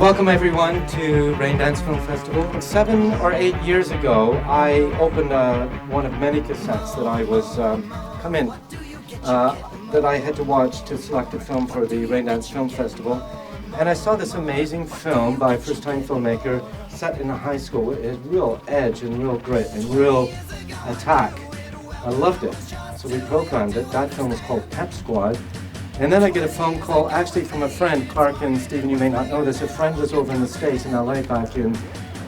Welcome everyone to Raindance Film Festival. 7 or 8 years ago, I opened one of many cassettes that I was that I had to watch to select a film for the Raindance Film Festival. And I saw this amazing film by a first-time filmmaker set in a high school. It had real edge and real grit and real attack. I loved it. So we programmed it. That film was called Pep Squad. And then I get a phone call, actually from a friend, Clark and Stephen, you may not know this, a friend was over in the States in LA back in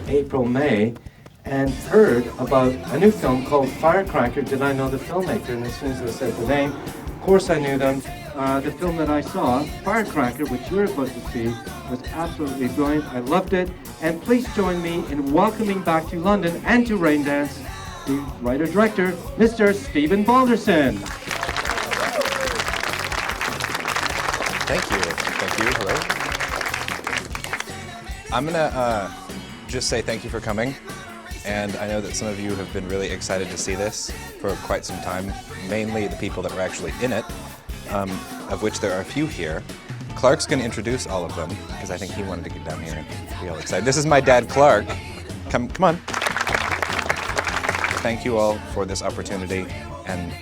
April, May, and heard about a new film called Firecracker. Did I know the filmmaker? And as soon as I said the name, of course I knew them. The film that I saw, Firecracker, which you're about to see, was absolutely brilliant. I loved it. And please join me in welcoming back to London and to Raindance, the writer-director, Mr. Steve Balderson. Thank you. Hello. I'm gonna just say thank you for coming. And I know that some of you have been really excited to see this for quite some time, mainly the people that were actually in it, of which there are a few here. Clark's gonna introduce all of them, because I think he wanted to get down here and be all excited. This is my dad, Clark. Come on. Thank you all for this opportunity, and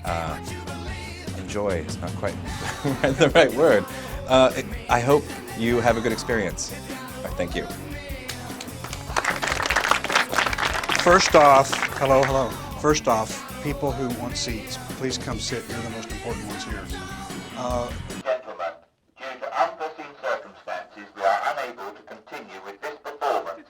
enjoy is not quite the right word. I hope you have a good experience. Thank you. First off, hello. First off, people who want seats, please come sit. You're the most important ones here. Gentlemen, due to unforeseen circumstances, we are unable to continue with this performance.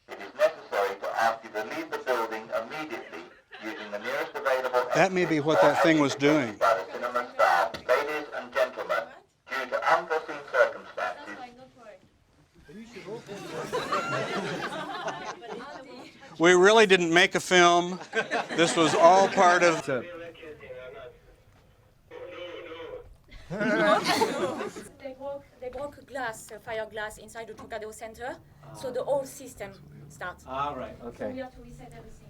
It is necessary to ask you to leave the building immediately using the nearest available. That may be what that thing was doing. By the cinema staff. Ladies and gentlemen, due to unforeseen circumstances. We really didn't make a film. This was all part of... They broke glass, fire glass inside the Trocadero Center, so the whole system starts. Ah, right, okay. So we have to reset everything.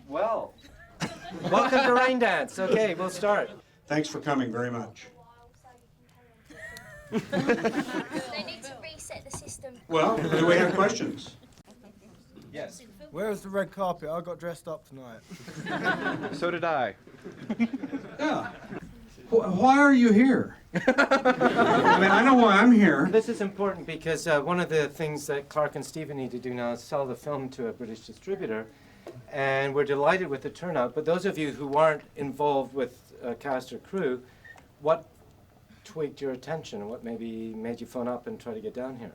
Well, welcome to Raindance. Okay, we'll start. Thanks for coming very much. They need to reset the system. Well, do we have questions? Yes. Where was the red carpet? I got dressed up tonight. So did I. Yeah. Why are you here? I mean, I know why I'm here. This is important because one of the things that Clark and Stephen need to do now is sell the film to a British distributor. And we're delighted with the turnout. But those of you who aren't involved with cast or crew, what tweaked your attention? What maybe made you phone up and try to get down here?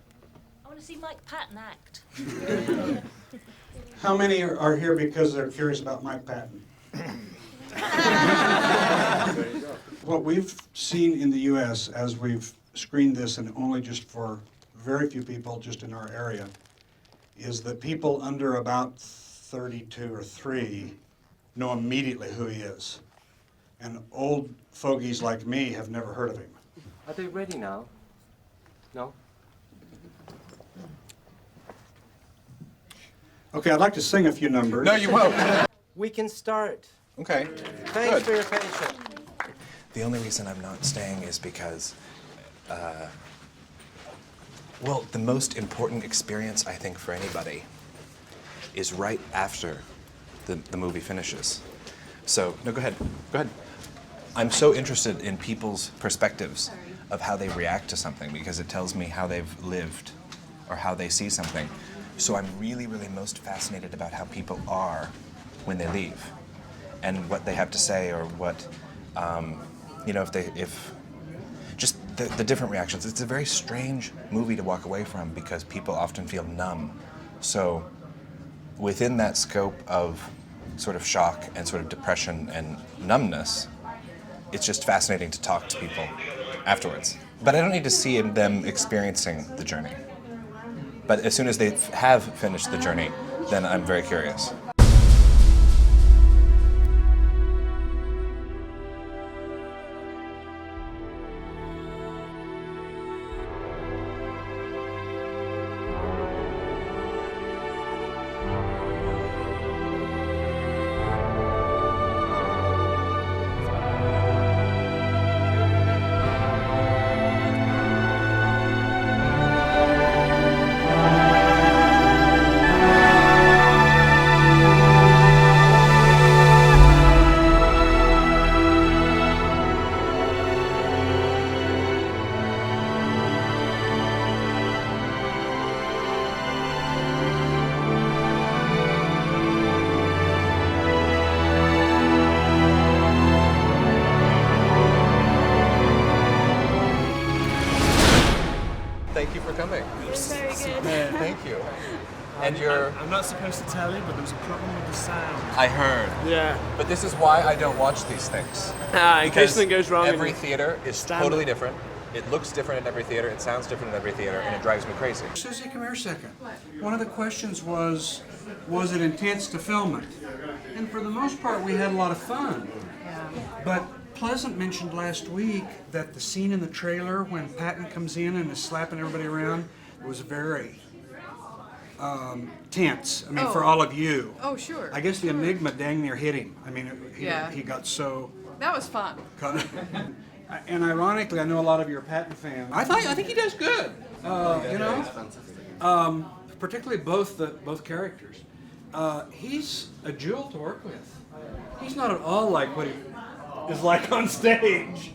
I want to see Mike Patton act. How many are here because they're curious about Mike Patton? What we've seen in the U.S. as we've screened this, and only just for very few people just in our area, is that people under about 32 or 3 know immediately who he is. And old fogies like me have never heard of him. Are they ready now? No? Okay, I'd like to sing a few numbers. No, you won't. We can start. Okay. Thanks Good. for your patience. The only reason I'm not staying is because, well, the most important experience, I think, for anybody is right after the movie finishes. So, no, go ahead. Go ahead. I'm so interested in people's perspectives of how they react to something because it tells me how they've lived or how they see something. So I'm really, really most fascinated about how people are when they leave and what they have to say or what, if just the different reactions. It's a very strange movie to walk away from because people often feel numb. So within that scope of sort of shock and sort of depression and numbness, it's just fascinating to talk to people afterwards. But I don't need to see them experiencing the journey. But as soon as they have finished the journey, then I'm very curious. And you're... I'm not supposed to tell you, but there was a problem with the sound. I heard. Yeah. But this is why I don't watch these things. In case something goes wrong. Every theater is Standard. totally different. It looks different in every theater, it sounds different in every theater, and it drives me crazy. Susie, come here a second. One of the questions was it intense to film it? And for the most part, we had a lot of fun. But Pleasant mentioned last week that the scene in the trailer when Patton comes in and is slapping everybody around was very tense. I mean, for all of you. Oh, sure. I guess the enigma dang near hit him. I mean, he got so... That was fun. And ironically, I know a lot of you are Patton fans. I think he does good. You know, particularly both characters. He's a jewel to work with. He's not at all like what he is like on stage.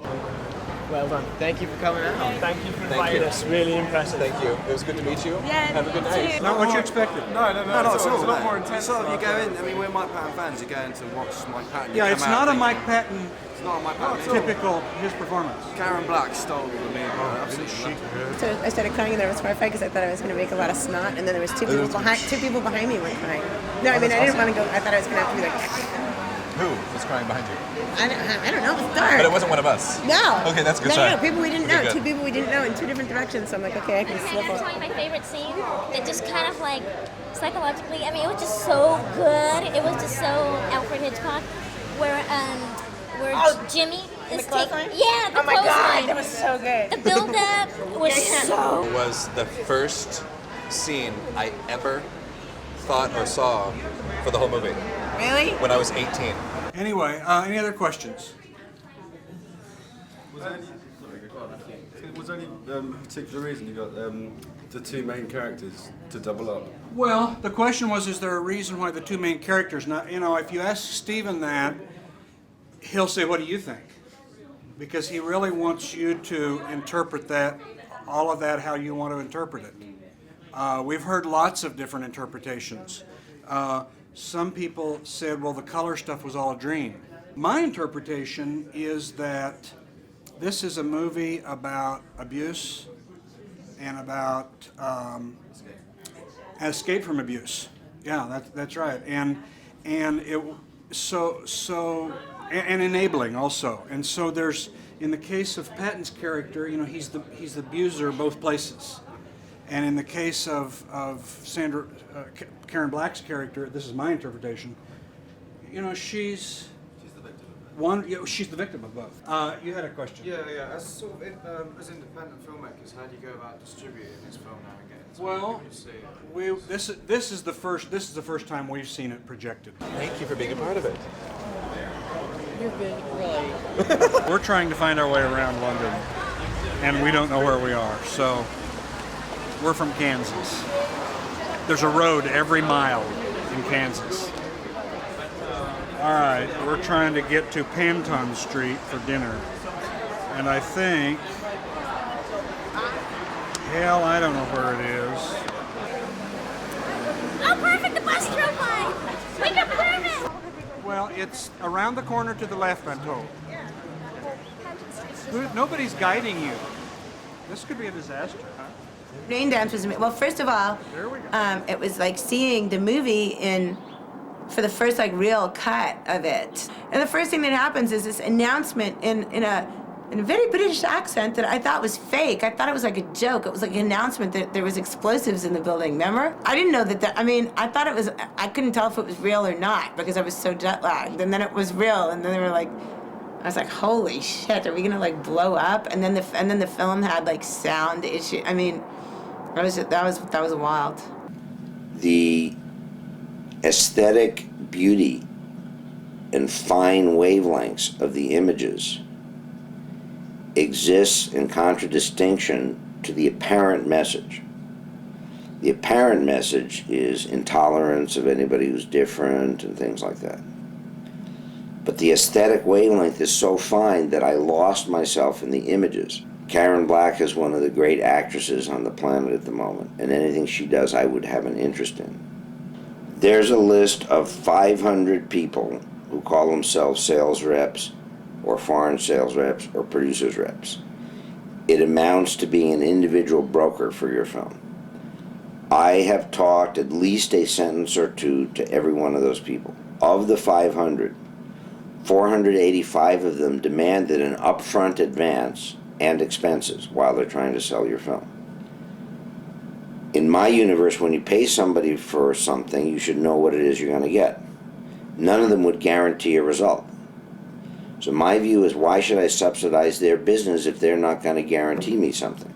Well done. Thank you for coming out. Thank you for inviting us. Really impressive. Thank you. It was good to meet you. Yeah, Have a good night. Not what you expected. No, not at all. It's a lot more intense. Sort of, you go in, I mean, we're Mike Patton fans, you go in to watch Mike Patton. Yeah, it's not a Mike Patton It's not a Mike Patton. typical, his performance. Karen Black stole the movie. Absolutely. So I started crying and then I was horrified because I thought I was going to make a lot of snot, and then there was two people behind me were crying. No, I mean I didn't want to go. I thought I was going to have to be like. Who was crying behind you? I don't know. It was dark. But it wasn't one of us. No. Okay, that's a good No, sign. people we didn't Okay, know. good. Two people we didn't know in two different directions. So I'm like, okay, I can slip That's up. probably my favorite scene. That just kind of like psychologically, I mean, it was just so good. It was just so Alfred Hitchcock, where Jimmy is taking. Yeah, the Oh my God, clothesline. that was so good. The build-up was so. It was the first scene I ever thought or saw for the whole movie Really? when I was 18. Anyway, any other questions? Was there any particular reason you got the two main characters to double up? Well, the question was, is there a reason why the two main characters? Now, you know, if you ask Stephen that, he'll say, what do you think? Because he really wants you to interpret that, all of that, how you want to interpret it. We've heard lots of different interpretations. Some people said, well, the color stuff was all a dream. My interpretation is that this is a movie about abuse and about escape from abuse. Yeah, that's right. And it and enabling also. And so there's, in the case of Patton's character, you know, he's the abuser both places. And in the case of Karen Black's character, this is my interpretation, you know, she's the victim. She's the victim of both. You had a question. Yeah. As sort of as independent filmmakers, how do you go about distributing this film now and again? Well, this is the first time we've seen it projected. Thank you for being a part of it. You've been really. We're trying to find our way around London, and we don't know where we are. So we're from Kansas. There's a road every mile in Kansas. All right, we're trying to get to Panton Street for dinner. And I think, hell, I don't know where it is. Oh, perfect! The bus drove by. We got perfect. Well, it's around the corner to the left, I'm told. Nobody's guiding you. This could be a disaster, huh? Rain Dance was well. First of all, it was like seeing the movie for the first like real cut of it. And the first thing that happens is this announcement in a very British accent that I thought was fake. I thought it was like a joke. It was like an announcement that there was explosives in the building. Remember? I didn't know that. I mean, I thought it was. I couldn't tell if it was real or not because I was so jet lagged. And then it was real. And then they were like. I was like, holy shit, are we gonna like blow up? And then the film had like sound issue. I mean, that was wild. The aesthetic beauty and fine wavelengths of the images exists in contradistinction to the apparent message. The apparent message is intolerance of anybody who's different and things like that. But the aesthetic wavelength is so fine that I lost myself in the images. Karen Black is one of the great actresses on the planet at the moment, and anything she does I would have an interest in. There's a list of 500 people who call themselves sales reps, or foreign sales reps, or producers reps. It amounts to being an individual broker for your film. I have talked at least a sentence or two to every one of those people. Of the 500, 485 of them demanded an upfront advance and expenses while they're trying to sell your film. In my universe, when you pay somebody for something, you should know what it is you're going to get. None of them would guarantee a result. So my view is, why should I subsidize their business if they're not going to guarantee me something?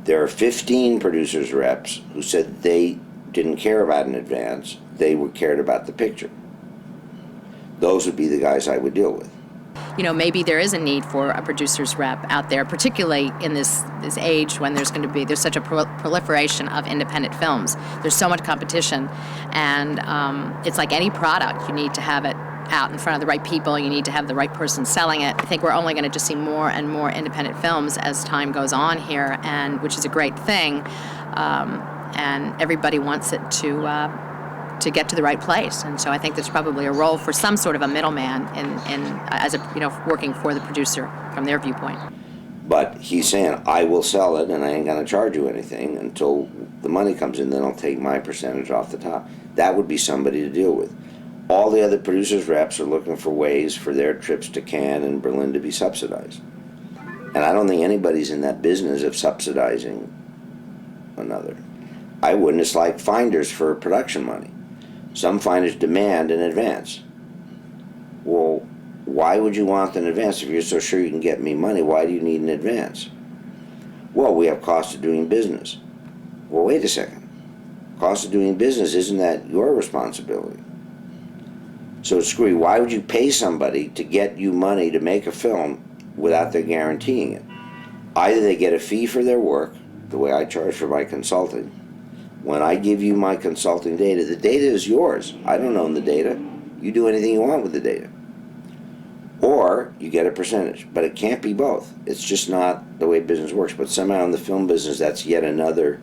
There are 15 producers reps who said they didn't care about an advance, they cared about the picture. Those would be the guys I would deal with. You know, maybe there is a need for a producer's rep out there, particularly in this age when there's such a proliferation of independent films. There's so much competition, and it's like any product. You need to have it out in front of the right people. You need to have the right person selling it. I think we're only going to just see more and more independent films as time goes on here, and which is a great thing. And everybody wants it to get to the right place. And so I think there's probably a role for some sort of a middleman working for the producer from their viewpoint. But he's saying, I will sell it and I ain't going to charge you anything until the money comes in, then I'll take my percentage off the top. That would be somebody to deal with. All the other producers' reps are looking for ways for their trips to Cannes and Berlin to be subsidized. And I don't think anybody's in that business of subsidizing another. I wouldn't. It's like finders for production money. Some finders demand an advance. Well, why would you want an advance? If you're so sure you can get me money, why do you need an advance? Well, we have cost of doing business. Well, wait a second. Cost of doing business, isn't that your responsibility? So screw you. Why would you pay somebody to get you money to make a film without their guaranteeing it? Either they get a fee for their work, the way I charge for my consulting. When I give you my consulting data, the data is yours. I don't own the data. You do anything you want with the data. Or you get a percentage, but it can't be both. It's just not the way business works. But somehow in the film business, that's yet another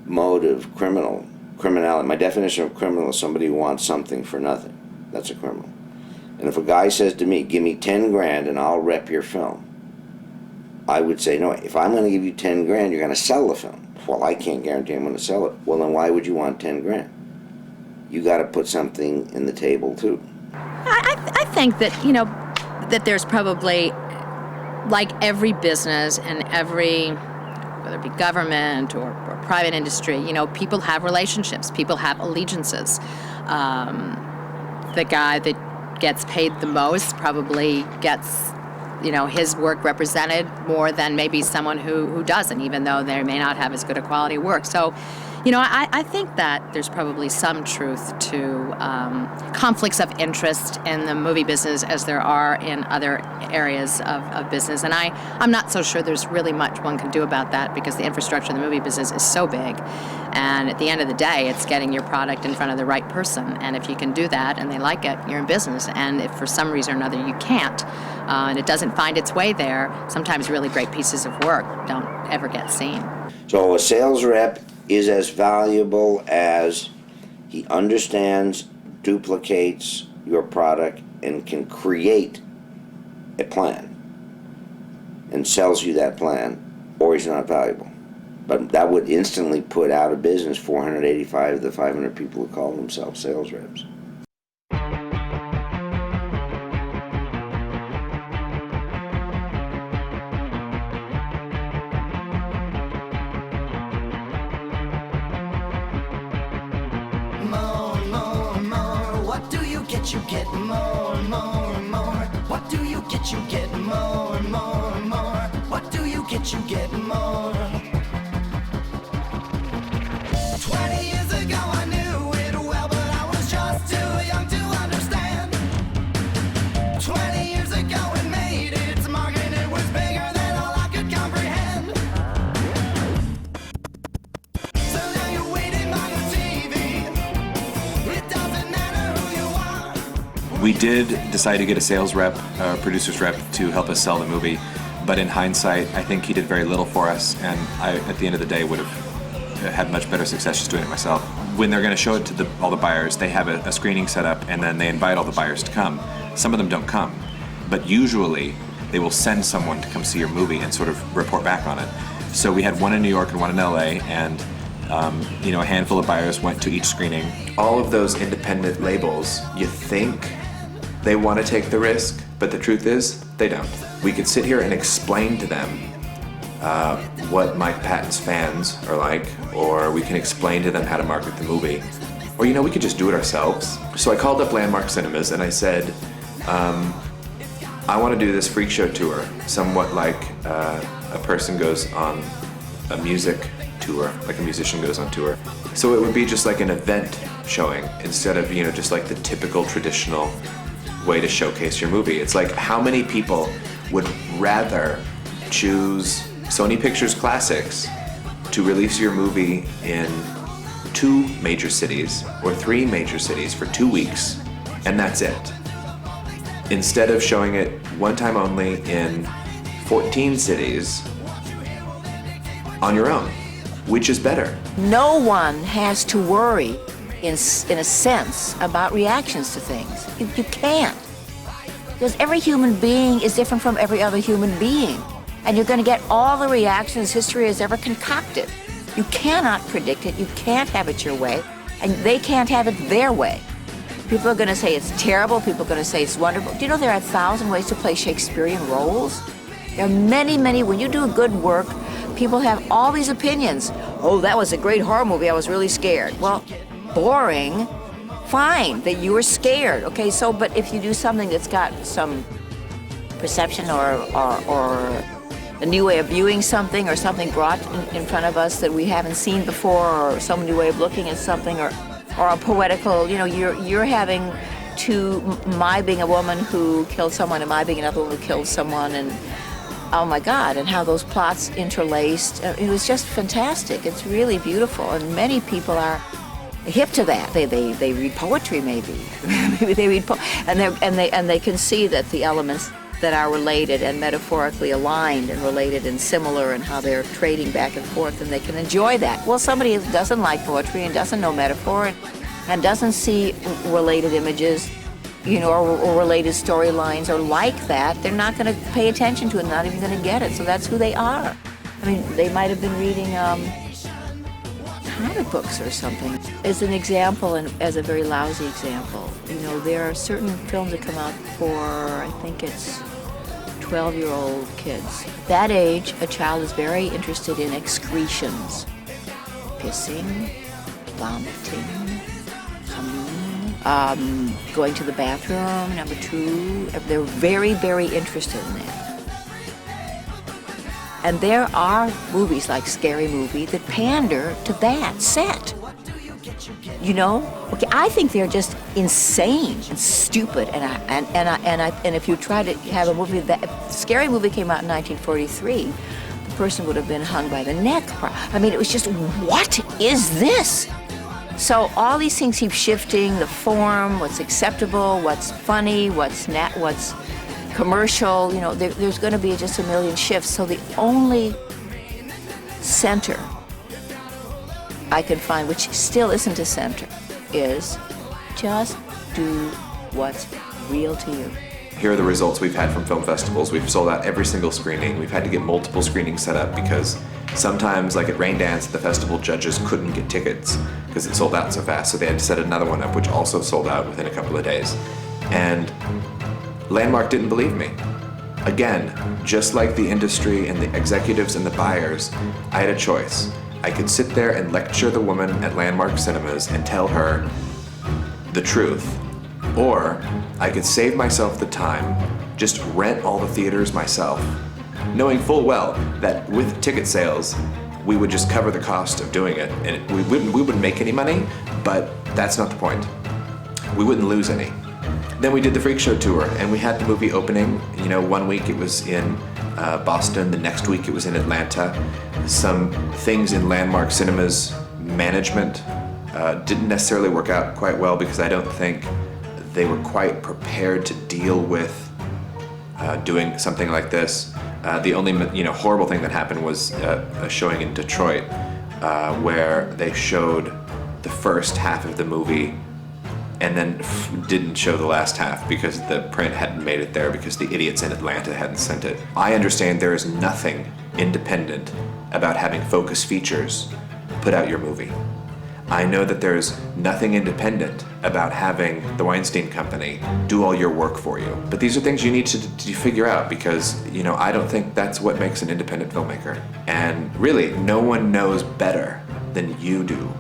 mode of criminality. My definition of criminal is somebody who wants something for nothing. That's a criminal. And if a guy says to me, give me 10 grand and I'll rep your film, I would say, no, if I'm going to give you 10 grand, you're going to sell the film. Well, I can't guarantee I'm going to sell it. Well, then why would you want 10 grand? You got to put something in the table, too. I think that, that there's probably, like every business and every, whether it be government or private industry, people have relationships, people have allegiances. The guy that gets paid the most probably gets, his work represented more than maybe someone who doesn't, even though they may not have as good a quality work. So, I think that there's probably some truth to conflicts of interest in the movie business as there are in other areas of business. And I'm not so sure there's really much one can do about that, because the infrastructure of the movie business is so big. And at the end of the day, it's getting your product in front of the right person. And if you can do that and they like it, you're in business. And if for some reason or another you can't, and it doesn't find its way there, sometimes really great pieces of work don't ever get seen. So a sales rep is as valuable as he understands, duplicates your product, and can create a plan and sells you that plan, or he's not valuable. But that would instantly put out of business 485 of the 500 people who call themselves sales reps. You get more and more and more. What do you get? You get more and more and more. What do you get? You get more. 20 years ago I knew it well, but I was just too young to understand. 20 years ago it made its mark and it was bigger than all I could comprehend. So now you're waiting by the TV. It doesn't matter who you are. We did decide to get a sales rep, a producer's rep, to help us sell the movie, but in hindsight, I think he did very little for us, and I, at the end of the day, would have had much better success just doing it myself. When they're going to show it to all the buyers, they have a screening set up, and then they invite all the buyers to come. Some of them don't come, but usually they will send someone to come see your movie and sort of report back on it. So we had one in New York and one in LA, and A handful of buyers went to each screening. All of those independent labels, you think they want to take the risk, but the truth is, they don't. We could sit here and explain to them what Mike Patton's fans are like, or we can explain to them how to market the movie. Or, we could just do it ourselves. So I called up Landmark Cinemas and I said, I want to do this freak show tour, somewhat like a person goes on a music tour, like a musician goes on tour. So it would be just like an event showing instead of, just like the typical traditional way to showcase your movie. It's like, how many people would rather choose Sony Pictures Classics to release your movie in 2 major cities or 3 major cities for 2 weeks, and that's it, instead of showing it one time only in 14 cities on your own? Which is better? No one has to worry, in a sense, about reactions to things. You can't. Because every human being is different from every other human being. And you're going to get all the reactions history has ever concocted. You cannot predict it, you can't have it your way, and they can't have it their way. People are going to say it's terrible, people are going to say it's wonderful. Do you know there are 1,000 ways to play Shakespearean roles? There are many, many. When you do a good work, people have all these opinions. Oh, that was a great horror movie, I was really scared. Well, boring, fine, that you were scared. Okay, so, but if you do something that's got some perception or a new way of viewing something, or something brought in front of us that we haven't seen before, or some new way of looking at something, or a poetical, you're having my being a woman who killed someone and my being another woman who killed someone, and oh my God, and how those plots interlaced. It was just fantastic. It's really beautiful, and many people are hip to that. They read poetry, maybe. Maybe they read and they can see that the elements that are related and metaphorically aligned and related and similar, and how they're trading back and forth, and they can enjoy that. Well, somebody who doesn't like poetry and doesn't know metaphor and doesn't see related images, or related storylines or like that, they're not going to pay attention to it, not even going to get it. So that's who they are. I mean, they might have been reading comic books or something. As an example, and as a very lousy example, there are certain films that come out for, I think it's 12-year-old kids. That age, a child is very interested in excretions. Pissing, vomiting, going to the bathroom, number 2. They're very, very interested in that. And there are movies like Scary Movie that pander to that set. Okay, I think they're just insane and stupid, and if you try to have a movie if Scary Movie came out in 1943, the person would have been hung by the neck. I mean, it was just, what is this? So all these things keep shifting, the form, what's acceptable, what's funny, what's commercial, there's going to be just a million shifts. So the only center I can find, which still isn't a center, is just do what's real to you. Here are the results we've had from film festivals. We've sold out every single screening. We've had to get multiple screenings set up because sometimes, like at Raindance, the festival judges couldn't get tickets because it sold out so fast, so they had to set another one up, which also sold out within a couple of days. And Landmark didn't believe me. Again, just like the industry and the executives and the buyers, I had a choice. I could sit there and lecture the woman at Landmark Cinemas and tell her the truth, or I could save myself the time, just rent all the theaters myself, knowing full well that with ticket sales, we would just cover the cost of doing it, and we wouldn't make any money, but that's not the point. We wouldn't lose any. Then we did the Freak Show tour, and we had the movie opening. 1 week it was in Boston, the next week it was in Atlanta. Some things in Landmark Cinemas management didn't necessarily work out quite well because I don't think they were quite prepared to deal with doing something like this. The only horrible thing that happened was a showing in Detroit where they showed the first half of the movie and then didn't show the last half because the print hadn't made it there because the idiots in Atlanta hadn't sent it. I understand there is nothing independent about having focus features put out your movie. I know that there's nothing independent about having the Weinstein Company do all your work for you. But these are things you need to figure out because, I don't think that's what makes an independent filmmaker. And really, no one knows better than you do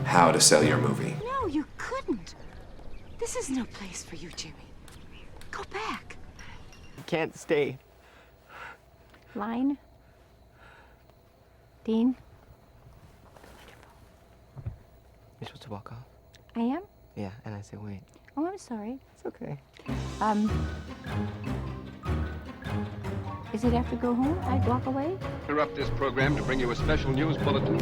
how to sell your movie. No, you couldn't. This is no place for you, Jimmy. Go back. You can't stay. Line. Dean. You're supposed to walk off. I am? Yeah, and I say wait. Oh, I'm sorry. It's okay. Is it after go home? I'd walk away? Interrupt this program to bring you a special news bulletin.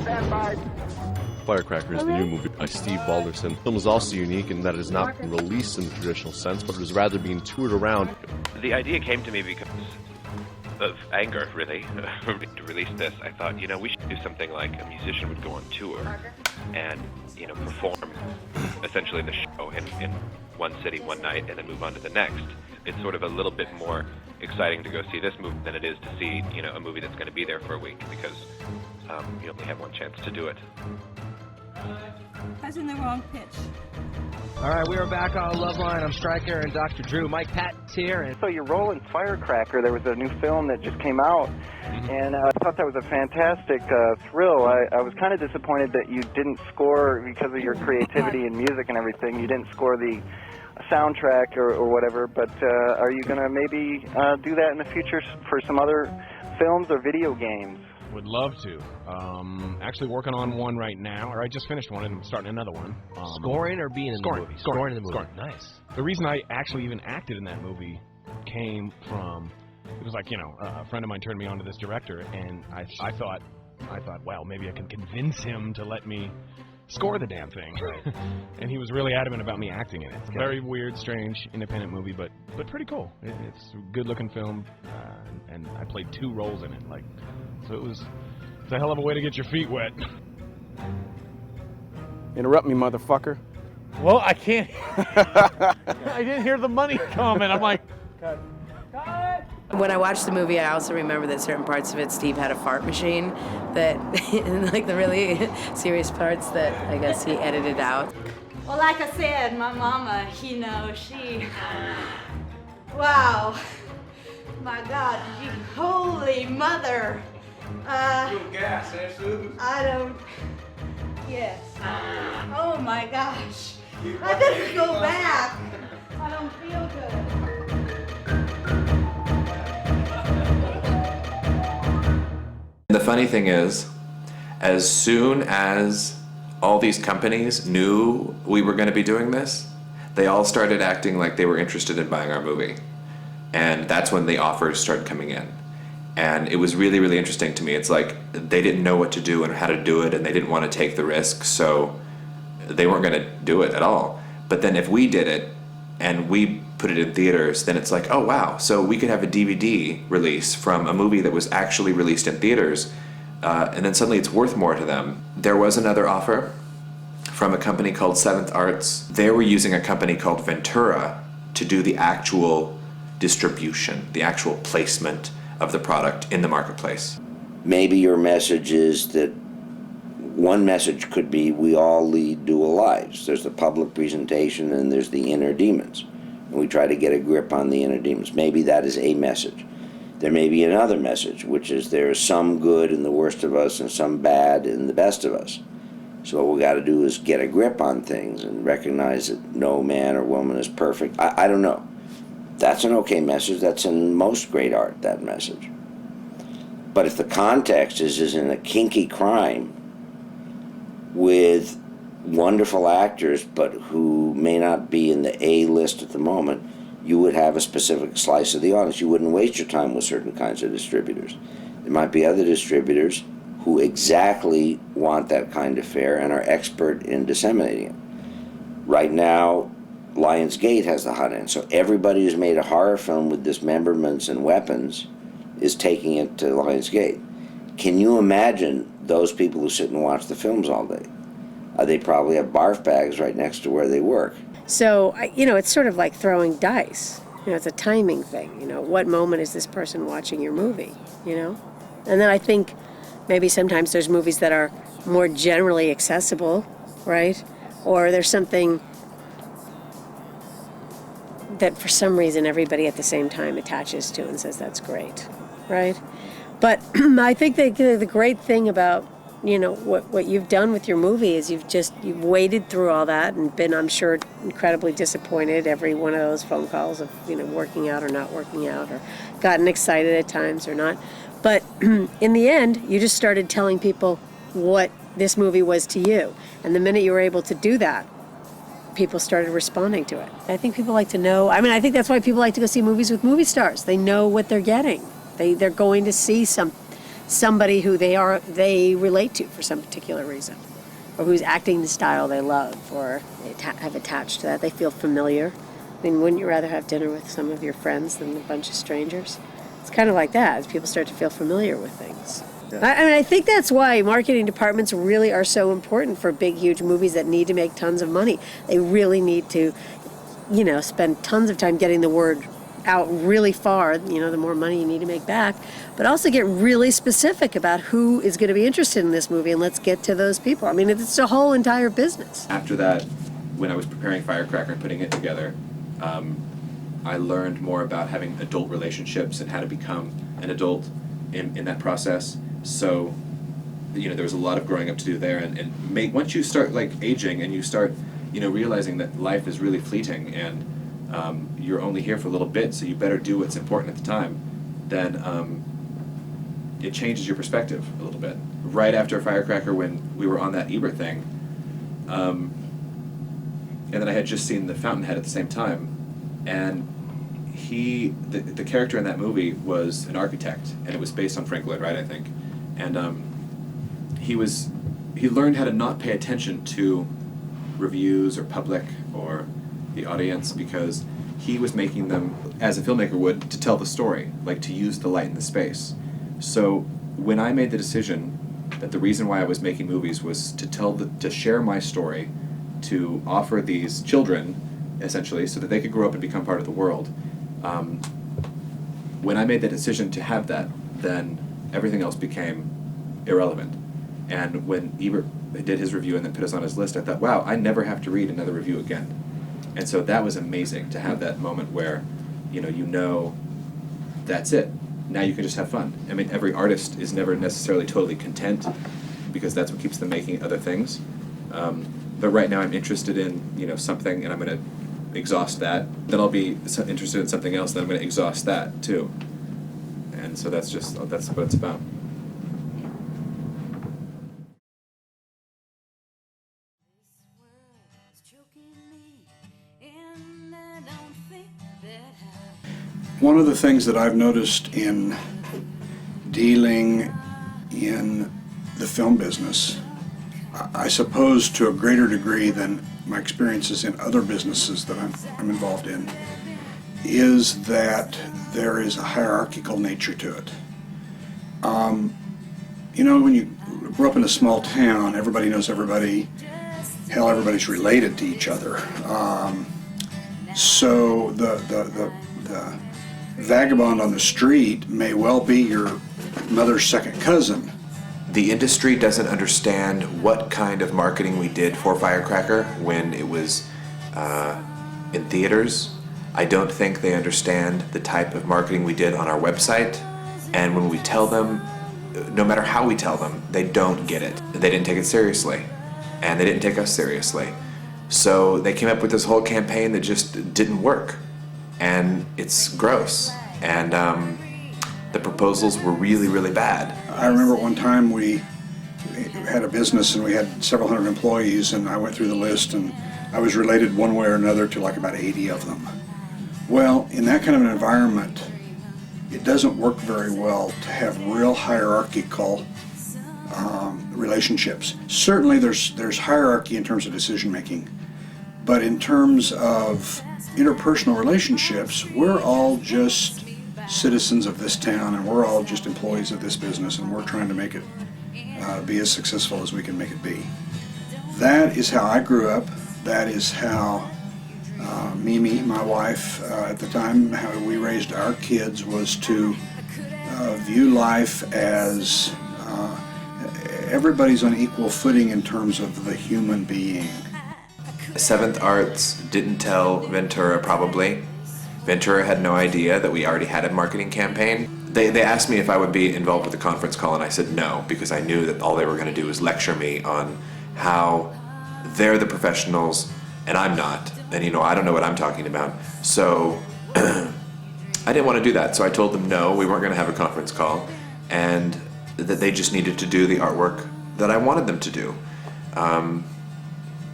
Stand by. Firecracker is the new movie by Steve Balderson. The film is also unique in that it has not been released in the traditional sense, but it is rather being toured around. The idea came to me because of anger, really, to release this. I thought, we should do something like a musician would go on tour and, perform essentially the show in one city one night and then move on to the next. It's sort of a little bit more exciting to go see this movie than it is to see, a movie that's going to be there for a week because you only have one chance to do it. I was in the wrong pitch. All right, we are back on Loveline. I'm Stryker and Dr. Drew. Mike Patton's here. And so your role in Firecracker, there was a new film that just came out, and I thought that was a fantastic thrill. I was kind of disappointed that you didn't score, because of your creativity and music and everything, you didn't score the soundtrack or whatever, but are you going to maybe do that in the future for some other films or video games? Would love to. Actually working on one right now, or I just finished one and I'm starting another one. Scoring or being in the movie? Scoring in the movie. Scoring. Nice. The reason I actually even acted in that movie came from, it was like, a friend of mine turned me on to this director, and I thought, well, maybe I can convince him to let me score the damn thing. Right. And he was really adamant about me acting in it. It's a very weird, strange, independent movie, but pretty cool. It's a good-looking film, and I played 2 roles in it. So it's a hell of a way to get your feet wet. Interrupt me, motherfucker. Well, I can't. I didn't hear the money coming. I'm like, cut. When I watched the movie, I also remember that certain parts of it, Steve had a fart machine that, like the really serious parts that I guess he edited out. Well, like I said, my mama, wow. My God, holy mother. Gas, eh, Sue? Yes. Oh my gosh. I better go back. I don't feel good. The funny thing is, as soon as all these companies knew we were going to be doing this, they all started acting like they were interested in buying our movie. And that's when the offers started coming in. And it was really, really interesting to me. It's like they didn't know what to do and how to do it, and they didn't want to take the risk, so they weren't going to do it at all. But then if we did it and we put it in theaters, then it's like, oh wow, so we could have a DVD release from a movie that was actually released in theaters, and then suddenly it's worth more to them. There was another offer from a company called Seventh Arts. They were using a company called Ventura to do the actual distribution, the actual placement of the product in the marketplace. Maybe your message is that one message could be we all lead dual lives. There's the public presentation and there's the inner demons. And we try to get a grip on the inner demons. Maybe that is a message. There may be another message, which is there is some good in the worst of us and some bad in the best of us. So what we got to do is get a grip on things and recognize that no man or woman is perfect. I don't know. That's an okay message. That's in most great art, that message. But if the context is in a kinky crime with wonderful actors but who may not be in the A list at the moment, you would have a specific slice of the audience. You wouldn't waste your time with certain kinds of distributors. There might be other distributors who exactly want that kind of fare and are expert in disseminating it. Right now, Lionsgate has the hot end, so everybody who's made a horror film with dismemberments and weapons is taking it to Lionsgate. Can you imagine those people who sit and watch the films all day? They probably have barf bags right next to where they work. So, it's sort of like throwing dice. It's a timing thing. What moment is this person watching your movie, And then I think maybe sometimes there's movies that are more generally accessible, right? Or there's something that for some reason everybody at the same time attaches to and says that's great, right? But I think that the great thing about, you know, what you've done with your movie is you've waded through all that and been, I'm sure, incredibly disappointed every one of those phone calls of, you know, working out or not working out, or gotten excited at times or not. But in the end, you just started telling people what this movie was to you. And the minute you were able to do that, people started responding to it. I think people like to know, I mean, I think that's why people like to go see movies with movie stars. They know what they're getting. They're going to see somebody who they relate to for some particular reason, or whose acting style they love, or they have attached to that. They feel familiar. I mean, wouldn't you rather have dinner with some of your friends than a bunch of strangers? It's kind of like that, as people start to feel familiar with things. I mean, I think that's why marketing departments really are so important for big, huge movies that need to make tons of money. They really need to, you know, spend tons of time getting the word out really far, you know, the more money you need to make back, but also get really specific about who is going to be interested in this movie, and let's get to those people. I mean, it's a whole entire business. After that, when I was preparing Firecracker and putting it together, I learned more about having adult relationships and how to become an adult in that process. So, you know, there was a lot of growing up to do there, and once you start like aging and you start, you know, realizing that life is really fleeting and you're only here for a little bit, so you better do what's important at the time, then it changes your perspective a little bit. Right after Firecracker, when we were on that Ebert thing, and then I had just seen The Fountainhead at the same time, and the character in that movie was an architect, and it was based on Frank Lloyd Wright, I think, and he learned how to not pay attention to reviews or public or the audience, because he was making them, as a filmmaker would, to tell the story, like to use the light and the space. So when I made the decision that the reason why I was making movies was to share my story, to offer these children, essentially, so that they could grow up and become part of the world, when I made the decision to have that, then everything else became irrelevant. And when Ebert did his review and then put us on his list, I thought, wow, I never have to read another review again. And so that was amazing to have that moment where, you know, that's it. Now you can just have fun. I mean, every artist is never necessarily totally content, because that's what keeps them making other things. But right now I'm interested in, you know, something, and I'm going to exhaust that. Then I'll be interested in something else, then I'm going to exhaust that too. And so that's what it's about. One of the things that I've noticed in dealing in the film business, I suppose to a greater degree than my experiences in other businesses that I'm involved in, is that there is a hierarchical nature to it. You know, when you grow up in a small town, everybody knows everybody. Hell, everybody's related to each other. So the vagabond on the street may well be your mother's second cousin. The industry doesn't understand what kind of marketing we did for Firecracker when it was in theaters. I don't think they understand the type of marketing we did on our website. And when we tell them, no matter how we tell them, they don't get it. They didn't take it seriously. And they didn't take us seriously. So they came up with this whole campaign that just didn't work. And it's gross. And the proposals were really, really bad. I remember one time we had a business and we had several hundred employees, and I went through the list and I was related one way or another to like about 80 of them. Well, in that kind of an environment, it doesn't work very well to have real hierarchical relationships. Certainly there's hierarchy in terms of decision making, but in terms of interpersonal relationships, we're all just citizens of this town, and we're all just employees of this business, and we're trying to make it be as successful as we can make it be. That is how I grew up. That is how Mimi, my wife at the time, how we raised our kids, was to view life as everybody's on equal footing in terms of the human being. Seventh Arts didn't tell Ventura, probably. Ventura had no idea that we already had a marketing campaign. They asked me if I would be involved with the conference call, and I said no, because I knew that all they were going to do was lecture me on how they're the professionals and I'm not, and I don't know what I'm talking about. So I didn't want to do that, so I told them no, we weren't going to have a conference call, and that they just needed to do the artwork that I wanted them to do.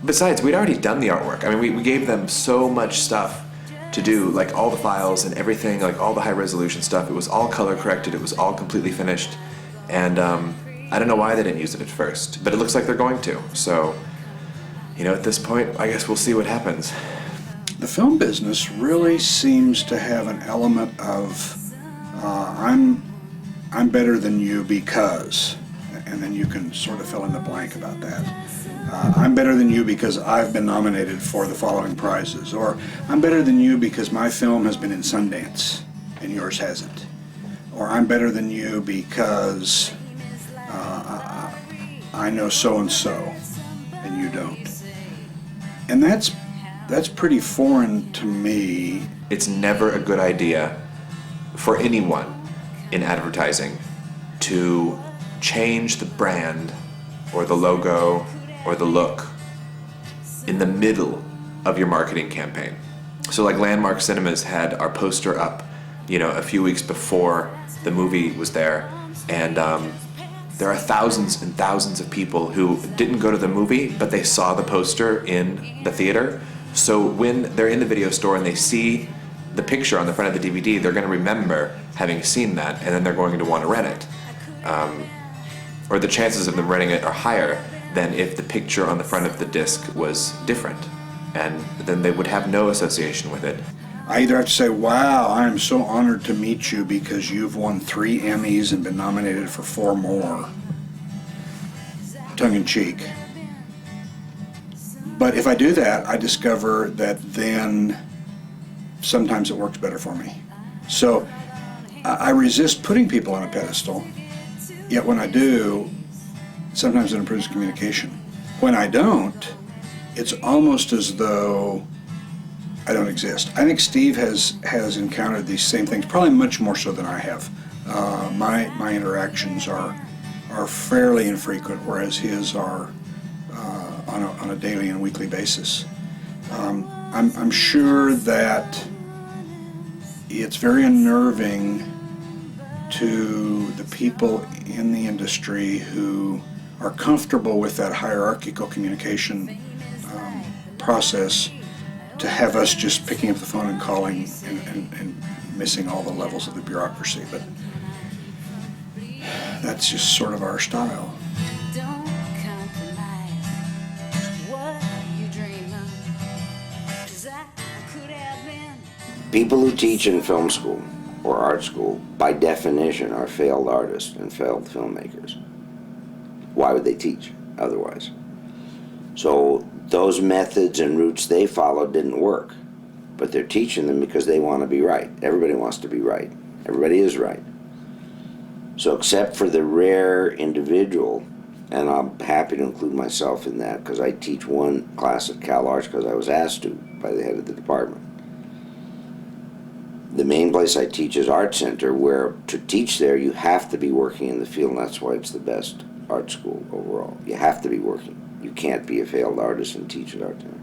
Besides, we'd already done the artwork. I mean, we gave them so much stuff to do, like all the files and everything, like all the high resolution stuff. It was all color corrected, it was all completely finished, and I don't know why they didn't use it at first, but it looks like they're going to. So, at this point, I guess we'll see what happens. The film business really seems to have an element of I'm better than you because, and then you can sort of fill in the blank about that. I'm better than you because I've been nominated for the following prizes, or I'm better than you because my film has been in Sundance and yours hasn't, or I'm better than you because I know so-and-so and you don't. And that's pretty foreign to me. It's never a good idea for anyone in advertising to change the brand or the logo or the look in the middle of your marketing campaign. So like Landmark Cinemas had our poster up, a few weeks before the movie was there, and there are thousands and thousands of people who didn't go to the movie, but they saw the poster in the theater. So when they're in the video store and they see the picture on the front of the DVD, they're going to remember having seen that, and then they're going to want to rent it. Or the chances of them renting it are higher than if the picture on the front of the disc was different, and then they would have no association with it. I either have to say, wow, I'm so honored to meet you because you've won 3 Emmys and been nominated for 4 more. Tongue in cheek. But if I do that, I discover that then sometimes it works better for me. So I resist putting people on a pedestal, yet when I do, sometimes it improves communication. When I don't, it's almost as though I don't exist. I think Steve has encountered these same things, probably much more so than I have. My interactions are fairly infrequent, whereas his are on a daily and weekly basis. I'm sure that it's very unnerving to the people in the industry who are comfortable with that hierarchical communication process to have us just picking up the phone and calling and missing all the levels of the bureaucracy. But that's just sort of our style. People who teach in film school or art school, by definition, are failed artists and failed filmmakers. Why would they teach otherwise? So those methods and routes they followed didn't work, but they're teaching them because they want to be right. Everybody wants to be right. Everybody is right. So except for the rare individual, and I'm happy to include myself in that because I teach one class at Cal Arts because I was asked to by the head of the department. The main place I teach is Art Center, where to teach there you have to be working in the field, and that's why it's the best art school overall. You have to be working. You can't be a failed artist and teach at Art Center.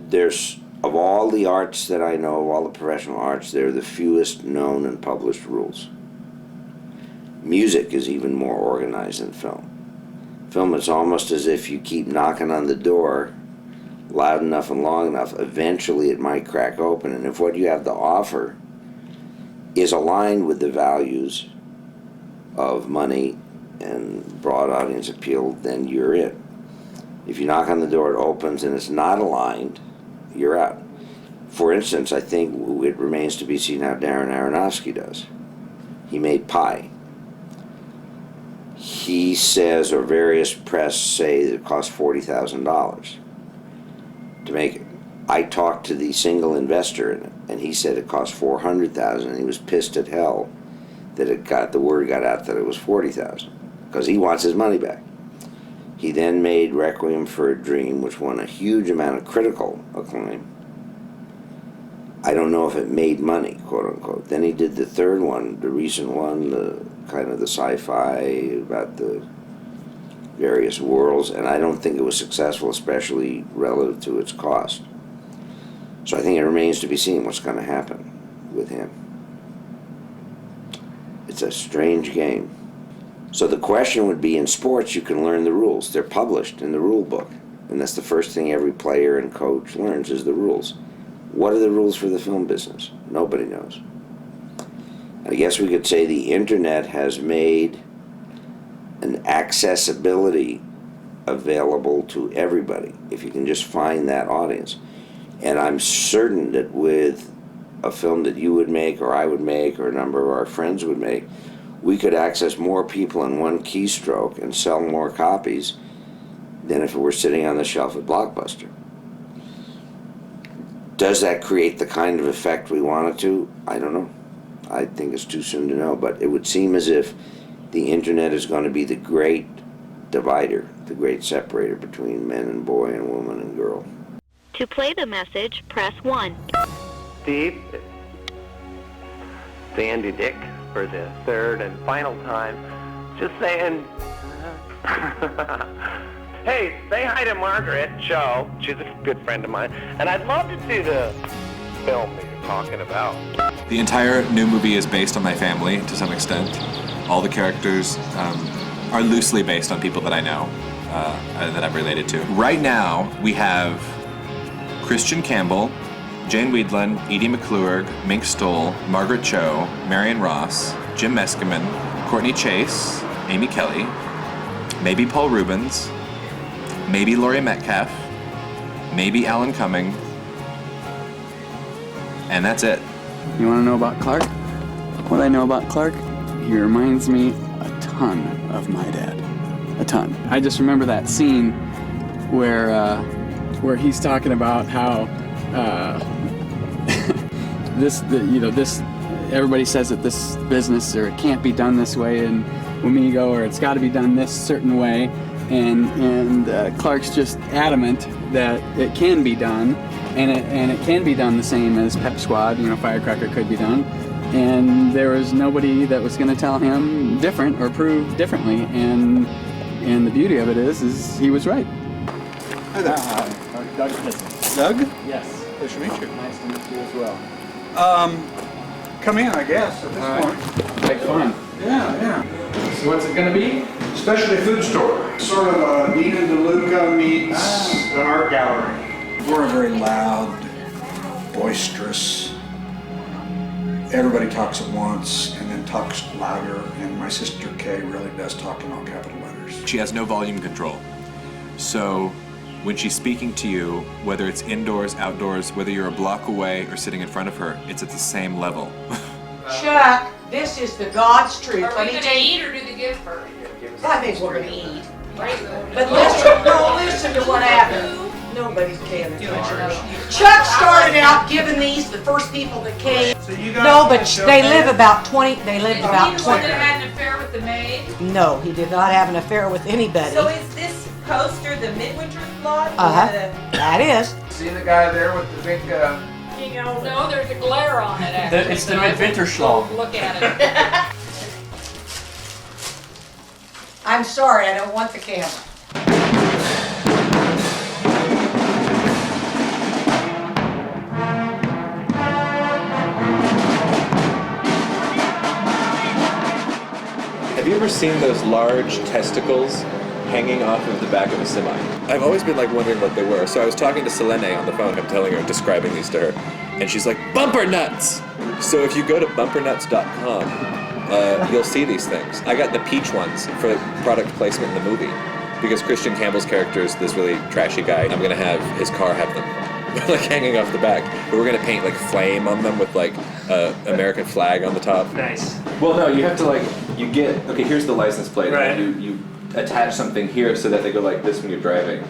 There's, of all the arts that I know, of all the professional arts, they're the fewest known and published rules. Music is even more organized than film. Film is almost as if you keep knocking on the door loud enough and long enough, eventually it might crack open, and if what you have to offer is aligned with the values of money and broad audience appeal, then you're it. If you knock on the door, it opens, and it's not aligned, you're out. For instance, I think it remains to be seen how Darren Aronofsky does. He made Pi. He says, or various press say, that it cost $40,000 to make it. I talked to the single investor in it, and he said it cost $400,000, and he was pissed at hell that the word got out that it was $40,000, because he wants his money back. He then made Requiem for a Dream, which won a huge amount of critical acclaim. I don't know if it made money, quote unquote. Then he did the third one, the recent one, the kind of the sci-fi about the various worlds, and I don't think it was successful, especially relative to its cost. So I think it remains to be seen what's going to happen with him. It's a strange game. So the question would be, in sports, you can learn the rules. They're published in the rule book. And that's the first thing every player and coach learns is the rules. What are the rules for the film business? Nobody knows. I guess we could say the internet has made an accessibility available to everybody, if you can just find that audience. And I'm certain that with a film that you would make, or I would make, or a number of our friends would make, we could access more people in one keystroke and sell more copies than if it were sitting on the shelf at Blockbuster. Does that create the kind of effect we want it to? I don't know. I think it's too soon to know, but it would seem as if the internet is going to be the great divider, the great separator between men and boy and woman and girl. To play the message, press 1. Steve, it's Sandy Dick for the third and final time. Just saying, hey, say hi to Margaret Cho. She's a good friend of mine. And I'd love to see the film that you're talking about. The entire new movie is based on my family to some extent. All the characters are loosely based on people that I know, that I'm related to. Right now, we have Christian Campbell, Jane Weedland, Edie McClurg, Mink Stole, Margaret Cho, Marion Ross, Jim Meskimen, Courtney Chase, Amy Kelly, maybe Paul Rubens, maybe Laurie Metcalf, maybe Alan Cumming, and that's it. You want to know about Clark? What I know about Clark? He reminds me a ton of my dad. A ton. I just remember that scene where he's talking about how everybody says that this business, or it can't be done this way in WAMEGO, or it's got to be done this certain way, and Clark's just adamant that it can be done, and it can be done the same as Pep Squad, Firecracker could be done, and there was nobody that was going to tell him different or prove differently, and the beauty of it is he was right. Hi there. Doug. Doug? Yes. Pleasure to meet you. Nice to meet you as well. Come in, I guess, at this point. Make fun. Yeah. So what's it going to be? Specialty food store. Sort of a Nina DeLuca meets an art gallery. We're a very loud, boisterous, everybody talks at once and then talks louder, and my sister Kay really does talk in all capital letters. She has no volume control. So when she's speaking to you, whether it's indoors, outdoors, whether you're a block away or sitting in front of her, it's at the same level. Chuck, this is the God's truth. Are we going to eat or do the gift first? I think we're going to eat. But listen to what happened. Nobody's paying attention. Chuck started out giving these the first people that came. No, but they live about 20. They lived about 20. Is he the one that had an affair with the maid? No, he did not have an affair with anybody. So is this poster the Midwinter plot? That is. See the guy there with the big. No, there's a glare on it. Actually, It's the Midwinter schlong. Look at it. I'm sorry, I don't want the camera. Have you ever seen those large testicles hanging off of the back of a semi? I've always been wondering what they were. So I was talking to Selene on the phone. I'm telling her, describing these to her, and she's like, bumper nuts! So if you go to bumpernuts.com, you'll see these things. I got the peach ones for product placement in the movie because Christian Campbell's character is this really trashy guy. I'm gonna have his car have them. Hanging off the back, but we're gonna paint flame on them with American flag on the top. Nice. Well, no, you have to you get here's the license plate. Right. And you attach something here so that they go like this when you're driving.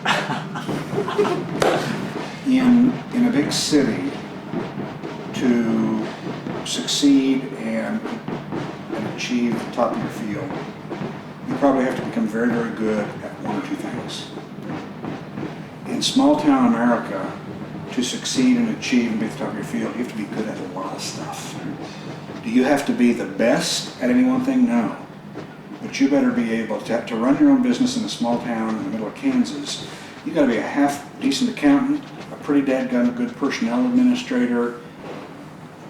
In a big city, to succeed and achieve the top of your field, you probably have to become very, very good at one or two things. In small town America, to succeed and achieve and be at the top of your field, you have to be good at a lot of stuff. Do you have to be the best at any one thing? No. But you better be able to run your own business in a small town in the middle of Kansas. You got to be a half decent accountant, a pretty dadgum good personnel administrator,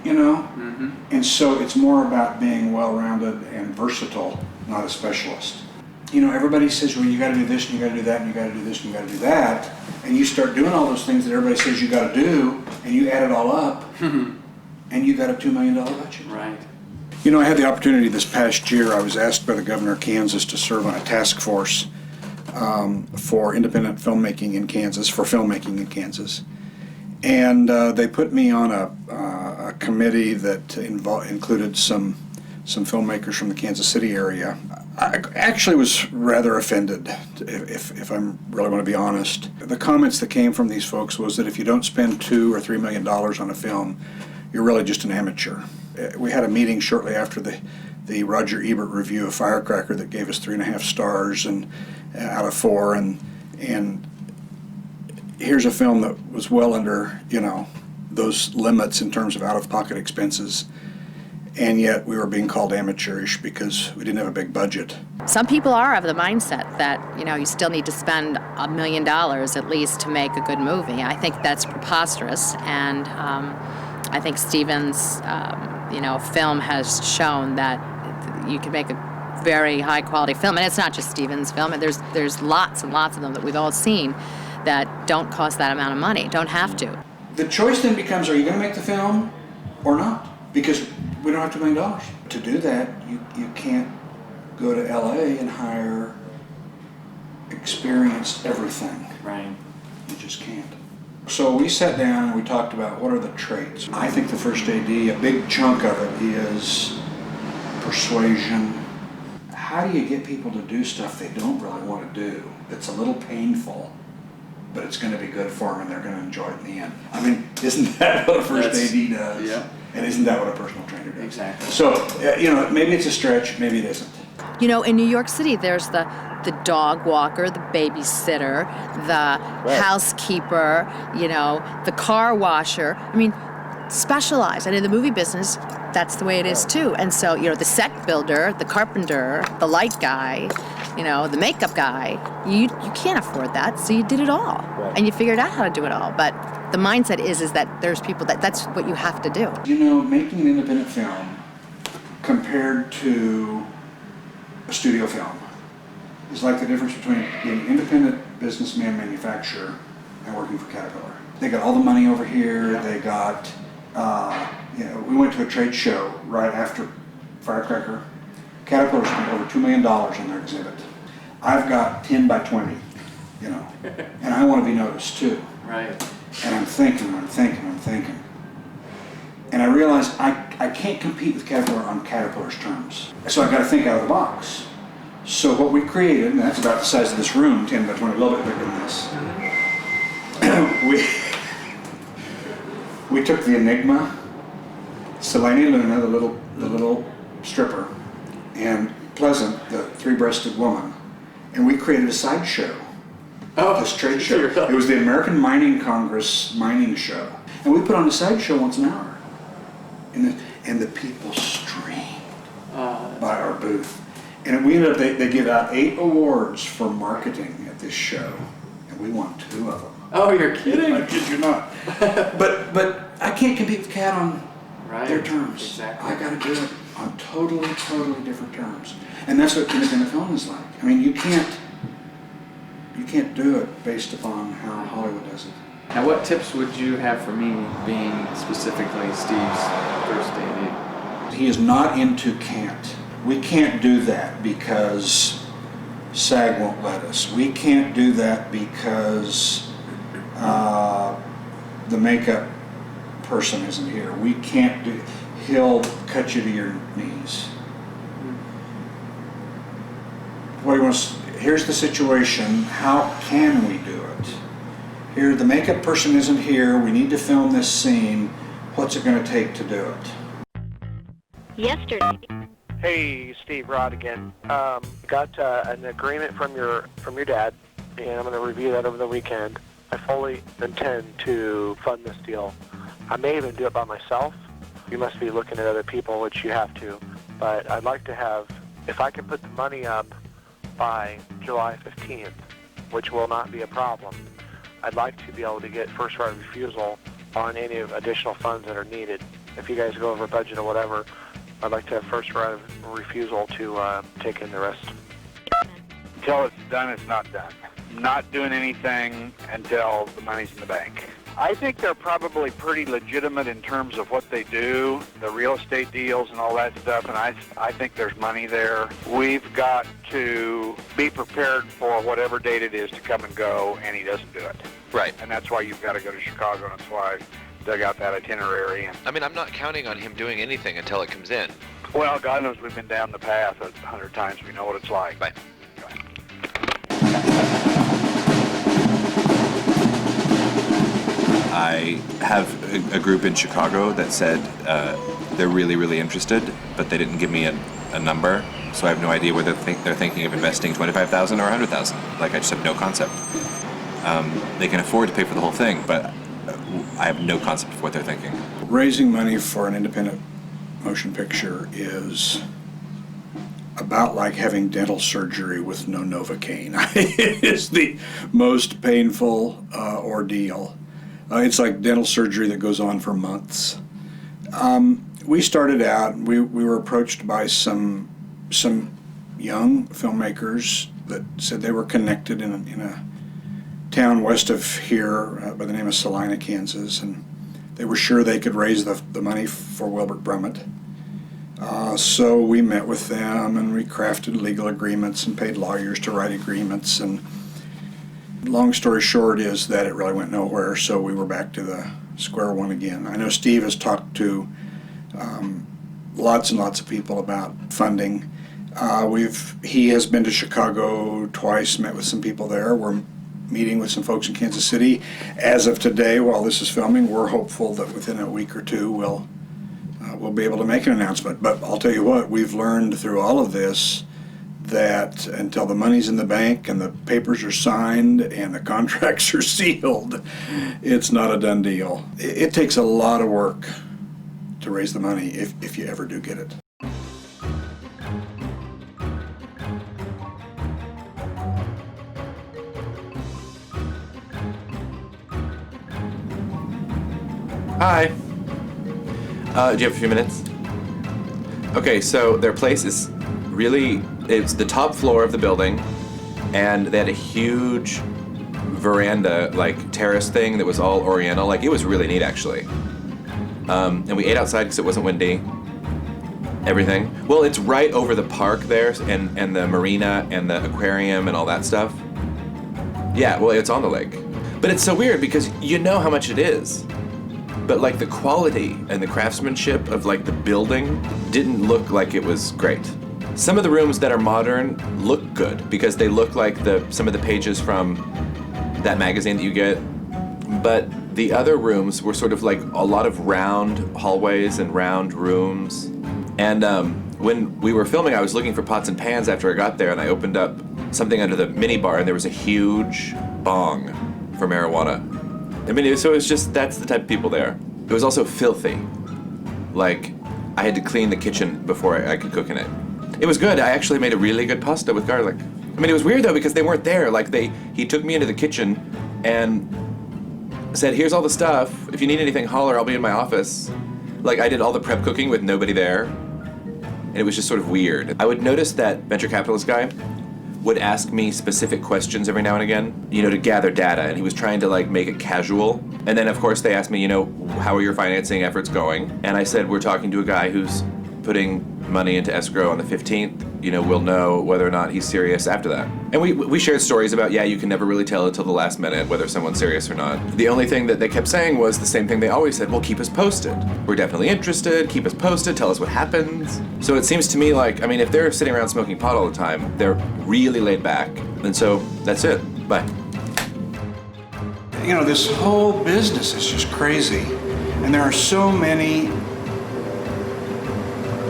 you know? Mm-hmm. And so it's more about being well-rounded and versatile, not a specialist. You know, everybody says, well, you got to do this, and you got to do that, and you got to do this, and you got to do that, and you start doing all those things that everybody says you got to do, and you add it all up, and you got a $2 million budget. Right. You know, I had the opportunity this past year. I was asked by the governor of Kansas to serve on a task force for independent filmmaking in Kansas, and they put me on a committee that included some filmmakers from the Kansas City area. I actually was rather offended, if I'm really want to be honest. The comments that came from these folks was that if you don't spend $2 or $3 million on a film, you're really just an amateur. We had a meeting shortly after the Roger Ebert review of Firecracker that gave us 3.5 stars and out of 4, and here's a film that was well under, you know, those limits in terms of out-of-pocket expenses. And yet we were being called amateurish because we didn't have a big budget. Some people are of the mindset that, you know, you still need to spend $1 million at least to make a good movie. I think that's preposterous, and I think Steven's, you know, film has shown that you can make a very high-quality film, and it's not just Steven's film. And there's lots and lots of them that we've all seen that don't cost that amount of money, don't have to. The choice then becomes, are you going to make the film or not? Because we don't have $2 million. To do that, you can't go to LA and hire experienced everything. Right. You just can't. So we sat down and we talked about what are the traits. I think the first AD, a big chunk of it is persuasion. How do you get people to do stuff they don't really want to do? That's a little painful, but it's going to be good for them and they're going to enjoy it in the end. I mean, isn't that what a first AD does? Yeah. And isn't that what a personal trainer does? Exactly. So, you know, maybe it's a stretch, maybe it isn't. You know, in New York City, there's the dog walker, the babysitter, the housekeeper, you know, the car washer. I mean, specialized. And in the movie business, that's the way it is too. And so, you know, the set builder, the carpenter, the light guy, you know, the makeup guy, you can't afford that, so you did it all. Right. And you figured out how to do it all. But the mindset is that there's people that's what you have to do. You know, making an independent film compared to a studio film is like the difference between being an independent businessman manufacturer and working for Caterpillar. They got all the money over here. Yeah. They got, you know, we went to a trade show right after Firecracker. Caterpillar spent over $2 million on their exhibit. I've got 10 by 20, you know, and I want to be noticed too. Right. And I'm thinking. And I realize I can't compete with Caterpillar on Caterpillar's terms. So I've got to think out of the box. So what we created, and that's about the size of this room, 10 by 20, a little bit bigger than this. we took the Enigma, Selene Luna, the little stripper, and Pleasant, the three-breasted woman, and we created a sideshow. Oh, this trade show. It was the American Mining Congress mining show. And we put on a sideshow once an hour. And the people streamed by our booth. And we ended up, they give out 8 awards for marketing at this show. And we won 2 of them. Oh, you're kidding? I kid you not. but I can't compete with Cat on their terms. Exactly. I gotta do it on totally different terms. And that's what independent film is like. I mean, you can't do it based upon how Hollywood does it. Now, what tips would you have for me, being specifically Steve's first AD? He is not into can't. We can't do that because SAG won't let us. We can't do that because the makeup person isn't here. We can't do. He'll cut you to your knees. What do you want? Here's the situation. How can we do it? Here, the makeup person isn't here. We need to film this scene. What's it going to take to do it? Yesterday Hey, Steve, Rod again. Got an agreement from your dad, and I'm going to review that over the weekend. I fully intend to fund this deal. I may even do it by myself. You must be looking at other people, which you have to. But I'd like to have, if I can put the money up by July 15th, which will not be a problem, I'd like to be able to get first right of refusal on any additional funds that are needed. If you guys go over budget or whatever, I'd like to have first right of refusal to take in the rest. Until it's done, it's not done. Not doing anything until the money's in the bank. I think they're probably pretty legitimate in terms of what they do, the real estate deals and all that stuff, and I think there's money there. We've got to be prepared for whatever date it is to come and go, and he doesn't do it. Right. And that's why you've got to go to Chicago, and that's why I dug out that itinerary. And I mean, I'm not counting on him doing anything until it comes in. well, God knows we've been down the path 100 times. We know what it's like. Bye. I have a group in Chicago that said they're really, really interested, but they didn't give me a number, so I have no idea whether they're thinking of investing $25,000 or $100,000. Like, I just have no concept. They can afford to pay for the whole thing, but I have no concept of what they're thinking. Raising money for an independent motion picture is about like having dental surgery with no Novocaine. It is the most painful ordeal. It's like dental surgery that goes on for months. We started out, we were approached by some young filmmakers that said they were connected in a town west of here by the name of Salina, Kansas, and they were sure they could raise the money for Wilbert Brummett. So we met with them and we crafted legal agreements and paid lawyers to write agreements, and long story short is that it really went nowhere, so we were back to the square one again. I know Steve has talked to lots and lots of people about funding. He has been to Chicago twice, met with some people there. We're meeting with some folks in Kansas City. As of today, while this is filming, we're hopeful that within a week or two we'll be able to make an announcement. But I'll tell you what, we've learned through all of this that until the money's in the bank and the papers are signed and the contracts are sealed, it's not a done deal. It takes a lot of work to raise the money if you ever do get it. Hi. Do you have a few minutes? Okay, so their place is really, it's the top floor of the building, and they had a huge veranda, like terrace thing that was all oriental. Like, it was really neat, actually. And we ate outside because it wasn't windy. Everything. Well, it's right over the park there, and the marina and the aquarium and all that stuff. Yeah, well, it's on the lake. But it's so weird because you know how much it is. But like the quality and the craftsmanship of like the building didn't look like it was great. Some of the rooms that are modern look good because they look like some of the pages from that magazine that you get. But the other rooms were sort of like a lot of round hallways and round rooms. And when we were filming, I was looking for pots and pans after I got there, and I opened up something under the mini bar, and there was a huge bong for marijuana. I mean, so it was just, that's the type of people there. It was also filthy. Like, I had to clean the kitchen before I could cook in it. It was good. I actually made a really good pasta with garlic. I mean, it was weird though because they weren't there. Like, he took me into the kitchen and said, here's all the stuff. If you need anything, holler, I'll be in my office. Like, I did all the prep cooking with nobody there. And it was just sort of weird. I would notice that venture capitalist guy would ask me specific questions every now and again, you know, to gather data, and he was trying to like make it casual. And then of course they asked me, you know, how are your financing efforts going? And I said, we're talking to a guy who's putting money into escrow on the 15th. You know, we'll know whether or not he's serious after that. And we shared stories about, yeah, you can never really tell until the last minute whether someone's serious or not. The only thing that they kept saying was the same thing they always said, well, keep us posted. We're definitely interested, keep us posted, tell us what happens. So it seems to me like, I mean, if they're sitting around smoking pot all the time, they're really laid back. And so that's it. Bye. You know, this whole business is just crazy. And there are so many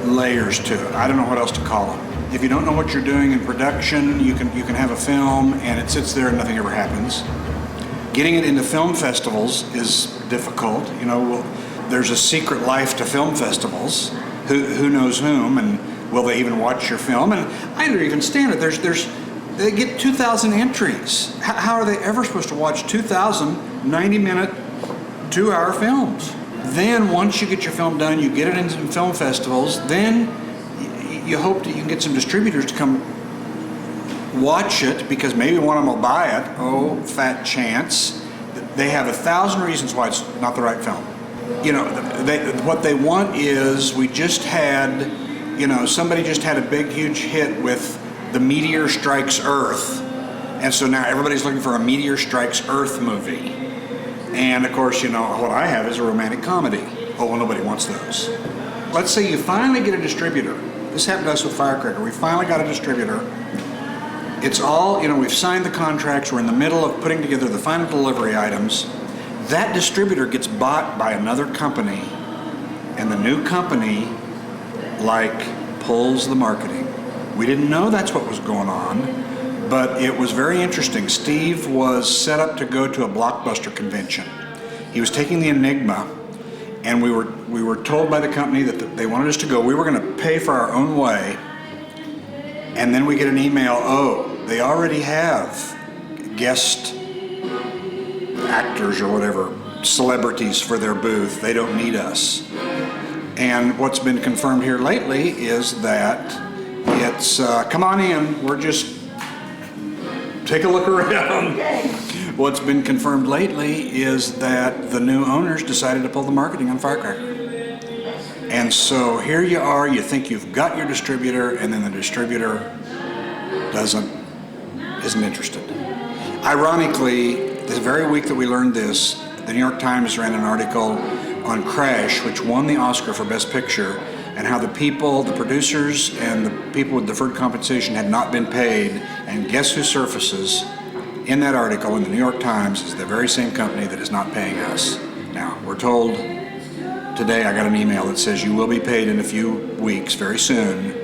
layers to it. I don't know what else to call them. If you don't know what you're doing in production, you can have a film and it sits there and nothing ever happens. Getting it into film festivals is difficult. You know, there's a secret life to film festivals. Who knows whom, and will they even watch your film? And I don't even stand it. They get 2,000 entries. How are they ever supposed to watch 2,000 90-minute, 2-hour films? Then once you get your film done, you get it into film festivals, then you hope that you can get some distributors to come watch it because maybe one of them will buy it. Oh, fat chance. They have 1,000 reasons why it's not the right film. You know, what they want is, we just had, you know, somebody just had a big, huge hit with The Meteor Strikes Earth. And so now everybody's looking for a Meteor Strikes Earth movie. And of course, you know, what I have is a romantic comedy. Oh, well, nobody wants those. Let's say you finally get a distributor. This happened to us with Firecracker. We finally got a distributor. It's all, you know, we've signed the contracts. We're in the middle of putting together the final delivery items. That distributor gets bought by another company, and the new company, like, pulls the marketing. We didn't know that's what was going on, but it was very interesting. Steve was set up to go to a Blockbuster convention. He was taking the Enigma, and we were told by the company that they wanted us to go. We were going to pay for our own way, and then we get an email, oh, they already have guest actors or whatever, celebrities for their booth. They don't need us. And what's been confirmed here lately is that it's, come on in, we're just, take a look around. What's been confirmed lately is that the new owners decided to pull the marketing on Firecracker. And so here you are, you think you've got your distributor, and then the distributor isn't interested. Ironically, the very week that we learned this, the New York Times ran an article on Crash, which won the Oscar for Best Picture, and how the people, the producers and the people with deferred compensation had not been paid. And guess who surfaces in that article in the New York Times is the very same company that is not paying us. Now, we're told today, I got an email that says you will be paid in a few weeks, very soon.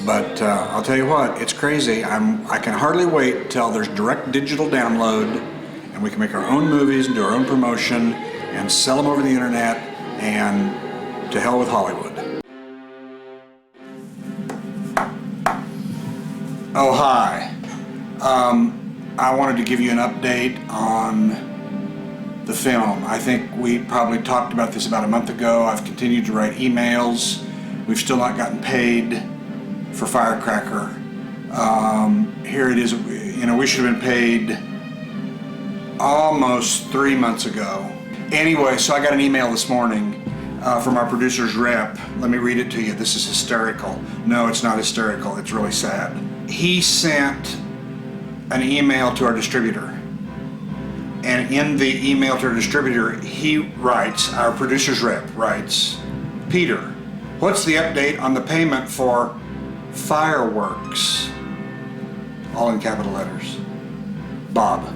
But I'll tell you what, it's crazy. I can hardly wait till there's direct digital download and we can make our own movies and do our own promotion and sell them over the internet, and to hell with Hollywood. Oh, hi. I wanted to give you an update on the film. I think we probably talked about this about a month ago. I've continued to write emails. We've still not gotten paid for Firecracker. Here it is, you know, we should have been paid almost 3 months ago. Anyway, so I got an email this morning from our producer's rep. Let me read it to you. This is hysterical. No, it's not hysterical. It's really sad. He sent an email to our distributor. And in the email to our distributor, he writes, our producer's rep writes, Peter, what's the update on the payment for Fireworks? All in capital letters. Bob.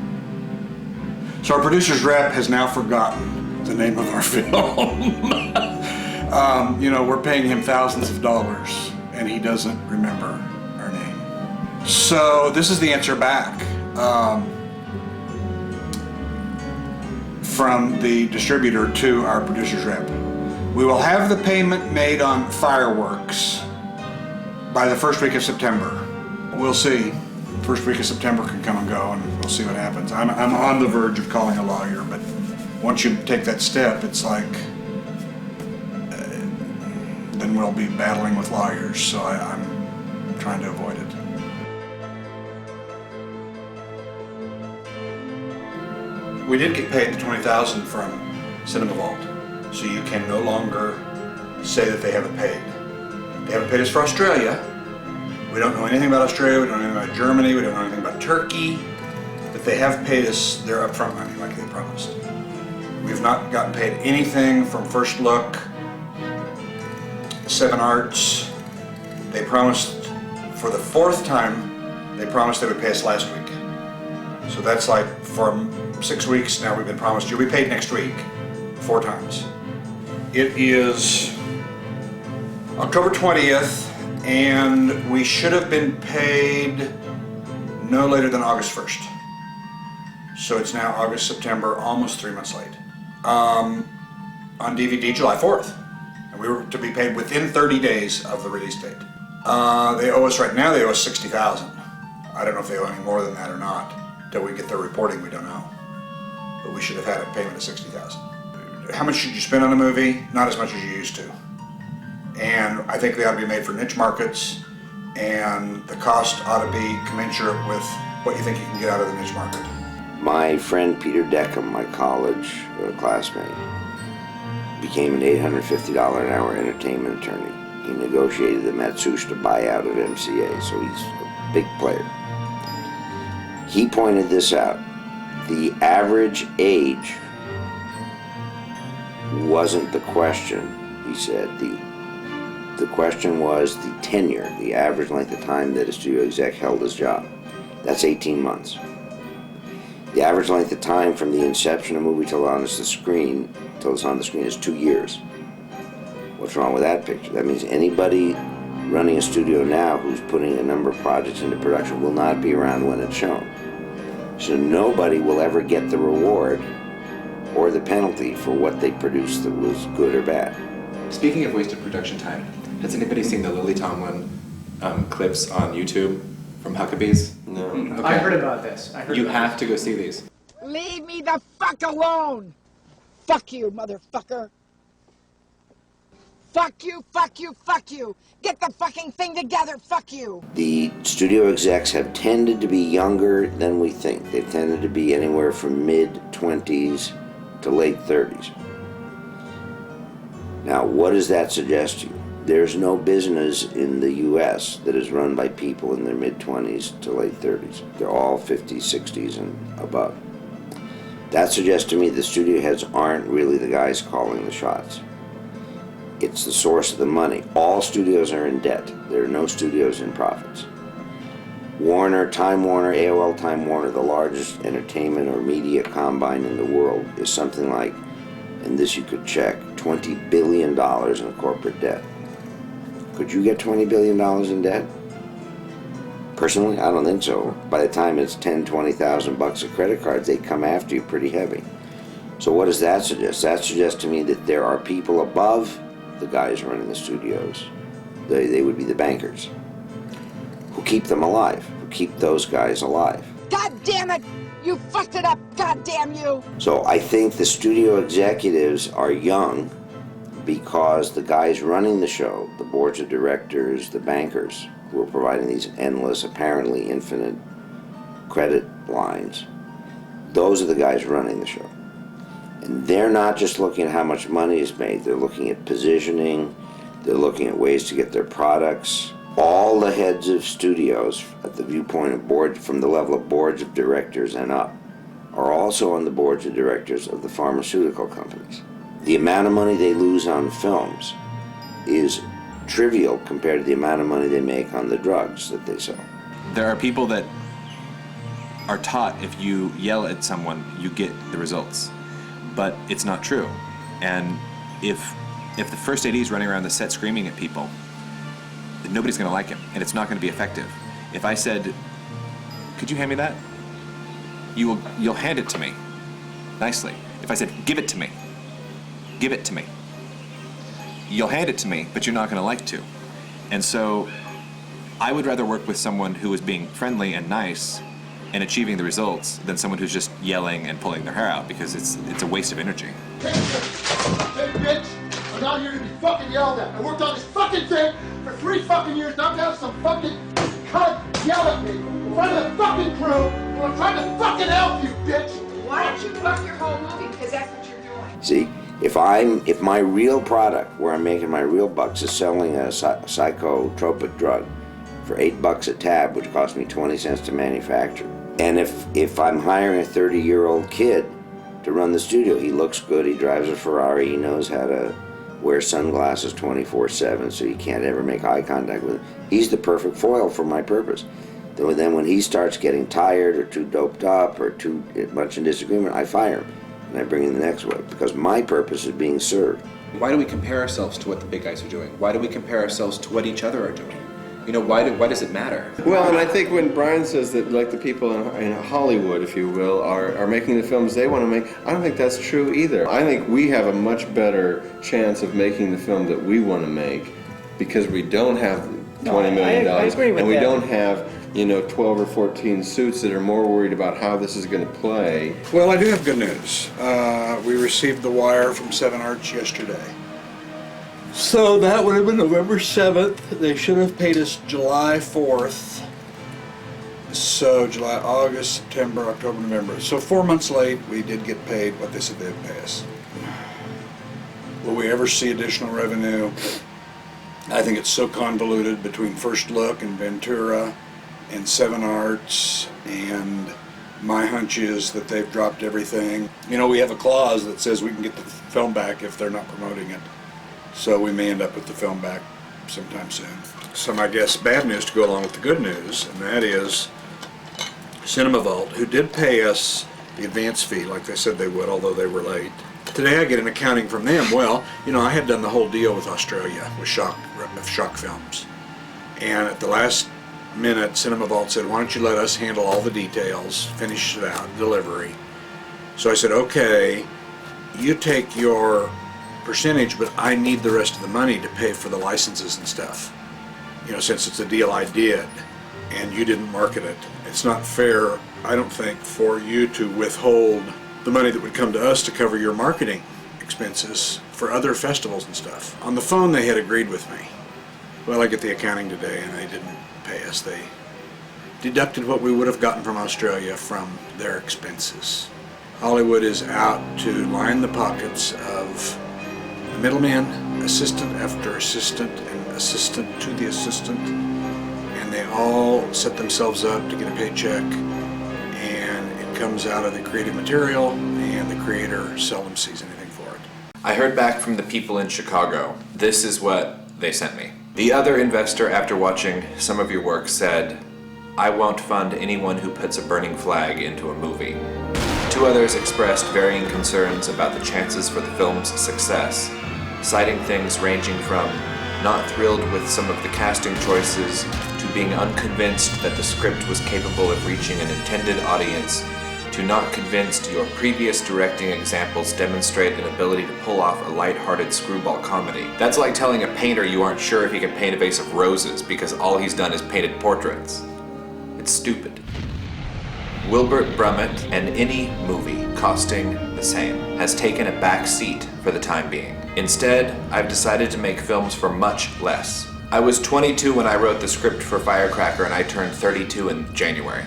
So our producer's rep has now forgotten the name of our film. You know, we're paying him thousands of dollars and he doesn't remember our name. So this is the answer back from the distributor to our producer's rep. We will have the payment made on Fireworks by the first week of September. We'll see. First week of September can come and go, and we'll see what happens. I'm on the verge of calling a lawyer, but once you take that step, it's like, then we'll be battling with lawyers, so I'm trying to avoid it. We did get paid the $20,000 from Cinema Vault, so you can no longer say that they haven't paid. They haven't paid us for Australia. We don't know anything about Australia, we don't know anything about Germany, we don't know anything about Turkey, but they have paid us their upfront money like they promised. We've not gotten paid anything from First Look, Seven Arts. They promised, for the fourth time, they promised they would pay us last week. So that's like, for 6 weeks now we've been promised, you'll be paid next week, 4 times. It is October 20th, and we should have been paid no later than August 1st. So it's now August, September, almost 3 months late. On DVD, July 4th. And we were to be paid within 30 days of the release date. They owe us right now, they owe us $60,000. I don't know if they owe any more than that or not. Till we get their reporting, we don't know. But we should have had a payment of $60,000. How much should you spend on a movie? Not as much as you used to. And I think they ought to be made for niche markets, and the cost ought to be commensurate with what you think you can get out of the niche market. My friend Peter Deckham, my college classmate, became an $850 an hour entertainment attorney. He negotiated the Matsushita buyout of MCA, so he's a big player. He pointed this out. The average age wasn't the question, he said. The question was the tenure, the average length of time that a studio exec held his job. That's 18 months. The average length of time from the inception of a movie till it's on the screen is 2 years. What's wrong with that picture? That means anybody running a studio now who's putting a number of projects into production will not be around when it's shown. So nobody will ever get the reward or the penalty for what they produced that was good or bad. Speaking of wasted production time, has anybody seen the Lily Tomlin clips on YouTube from Huckabees? No. Okay. I heard about this. You have to go see these. Leave me the fuck alone! Fuck you, motherfucker! Fuck you, fuck you, fuck you! Get the fucking thing together, fuck you! The studio execs have tended to be younger than we think. They've tended to be anywhere from mid-20s to late 30s. Now, what does that suggest to you? There's no business in the U.S. that is run by people in their mid-20s to late 30s. They're all 50s, 60s, and above. That suggests to me the studio heads aren't really the guys calling the shots. It's the source of the money. All studios are in debt. There are no studios in profits. Warner, Time Warner, AOL Time Warner, the largest entertainment or media combine in the world, is something like, and this you could check, $20 billion in corporate debt. Could you get $20 billion in debt? Personally, I don't think so. By the time it's $10,000, $20,000 of credit cards, they come after you pretty heavy. So what does that suggest? That suggests to me that there are people above the guys running the studios. They would be the bankers, who keep them alive, who keep those guys alive. God damn it! You fucked it up! God damn you! So I think the studio executives are young because the guys running the show, the boards of directors, the bankers, who are providing these endless, apparently infinite credit lines, those are the guys running the show. And they're not just looking at how much money is made, they're looking at positioning, they're looking at ways to get their products. All the heads of studios, at the viewpoint of board, from the level of boards of directors and up, are also on the boards of directors of the pharmaceutical companies. The amount of money they lose on films is trivial compared to the amount of money they make on the drugs that they sell. There are people that are taught if you yell at someone, you get the results. But it's not true. And if the first AD is running around the set screaming at people, nobody's going to like him, and it's not going to be effective. If I said, could you hand me that? You'll hand it to me, nicely. If I said, give it to me, you'll hand it to me, but you're not going to like to. And so I would rather work with someone who is being friendly and nice and achieving the results than someone who's just yelling and pulling their hair out, because it's a waste of energy. Hey bitch, I'm not here to be fucking yelled at. I worked on this fucking thing for 3 fucking years, not to have some fucking cunt yell at me in front of the fucking crew when I'm trying to fucking help you, bitch. Why don't you fuck your whole movie? Because that's what you're doing. See, if my real product, where I'm making my real bucks, is selling a psychotropic drug for $8 a tab, which cost me 20 cents to manufacture, and if I'm hiring a 30-year-old kid to run the studio, he looks good, he drives a Ferrari, he knows how to wear sunglasses 24/7, so you can't ever make eye contact with him. He's the perfect foil for my purpose. Then when he starts getting tired or too doped up or too much in disagreement, I fire him and I bring in the next one, because my purpose is being served. Why do we compare ourselves to what the big guys are doing? Why do we compare ourselves to what each other are doing? You know, why does it matter? Well, and I think when Brian says that, like, the people in Hollywood, if you will, are making the films they want to make, I don't think that's true either. I think we have a much better chance of making the film that we want to make because we don't have $20 million I agree with and we that. don't have, 12 or 14 suits that are more worried about how this is going to play. Well, I do have good news. We received the wire from 7 Arts yesterday. So that would have been November 7th. They should have paid us July 4th. So July, August, September, October, November. So 4 months late, we did get paid what they said they'd pay us. Will we ever see additional revenue? I think it's so convoluted between First Look and Ventura and 7 Arts, and my hunch is that they've dropped everything. We have a clause that says we can get the film back if they're not promoting it. So we may end up with the film back sometime soon. Some, I guess, bad news to go along with the good news, and that is Cinema Vault, who did pay us the advance fee like they said they would, although they were late. Today I get an accounting from them. Well, I had done the whole deal with Australia, with Shock Films. And at the last minute, Cinema Vault said, why don't you let us handle all the details, finish it out, delivery. So I said, okay, you take your percentage, but I need the rest of the money to pay for the licenses and stuff. Since it's a deal I did and you didn't market it. It's not fair, I don't think, for you to withhold the money that would come to us to cover your marketing expenses for other festivals and stuff. On the phone they had agreed with me. Well, I get the accounting today and they didn't pay us. They deducted what we would have gotten from Australia from their expenses. Hollywood is out to line the pockets of middleman, assistant after assistant, and assistant to the assistant, and they all set themselves up to get a paycheck, and it comes out of the creative material, and the creator seldom sees anything for it. I heard back from the people in Chicago. This is what they sent me. The other investor, after watching some of your work, said, I won't fund anyone who puts a burning flag into a movie. 2 others expressed varying concerns about the chances for the film's success, citing things ranging from not thrilled with some of the casting choices to being unconvinced that the script was capable of reaching an intended audience to not convinced your previous directing examples demonstrate an ability to pull off a light-hearted screwball comedy. That's like telling a painter you aren't sure if he can paint a vase of roses because all he's done is painted portraits. It's stupid. Wilbert Brummett and any movie costing the same has taken a back seat for the time being. Instead, I've decided to make films for much less. I was 22 when I wrote the script for Firecracker and I turned 32 in January.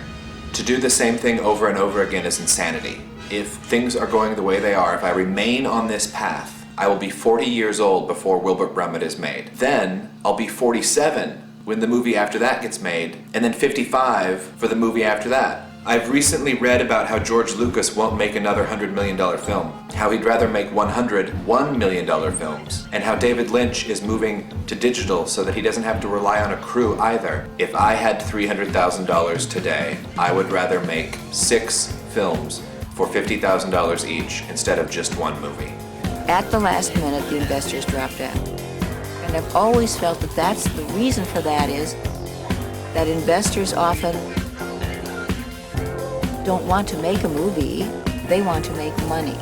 To do the same thing over and over again is insanity. If things are going the way they are, if I remain on this path, I will be 40 years old before Wilbert Brummett is made. Then, I'll be 47 when the movie after that gets made, and then 55 for the movie after that. I've recently read about how George Lucas won't make another $100 million film, how he'd rather make 100 $1 million films, and how David Lynch is moving to digital so that he doesn't have to rely on a crew either. If I had $300,000 today, I would rather make 6 films for $50,000 each instead of just one movie. At the last minute, the investors dropped out. And I've always felt that that's the reason for that is that investors often don't want to make a movie, they want to make money.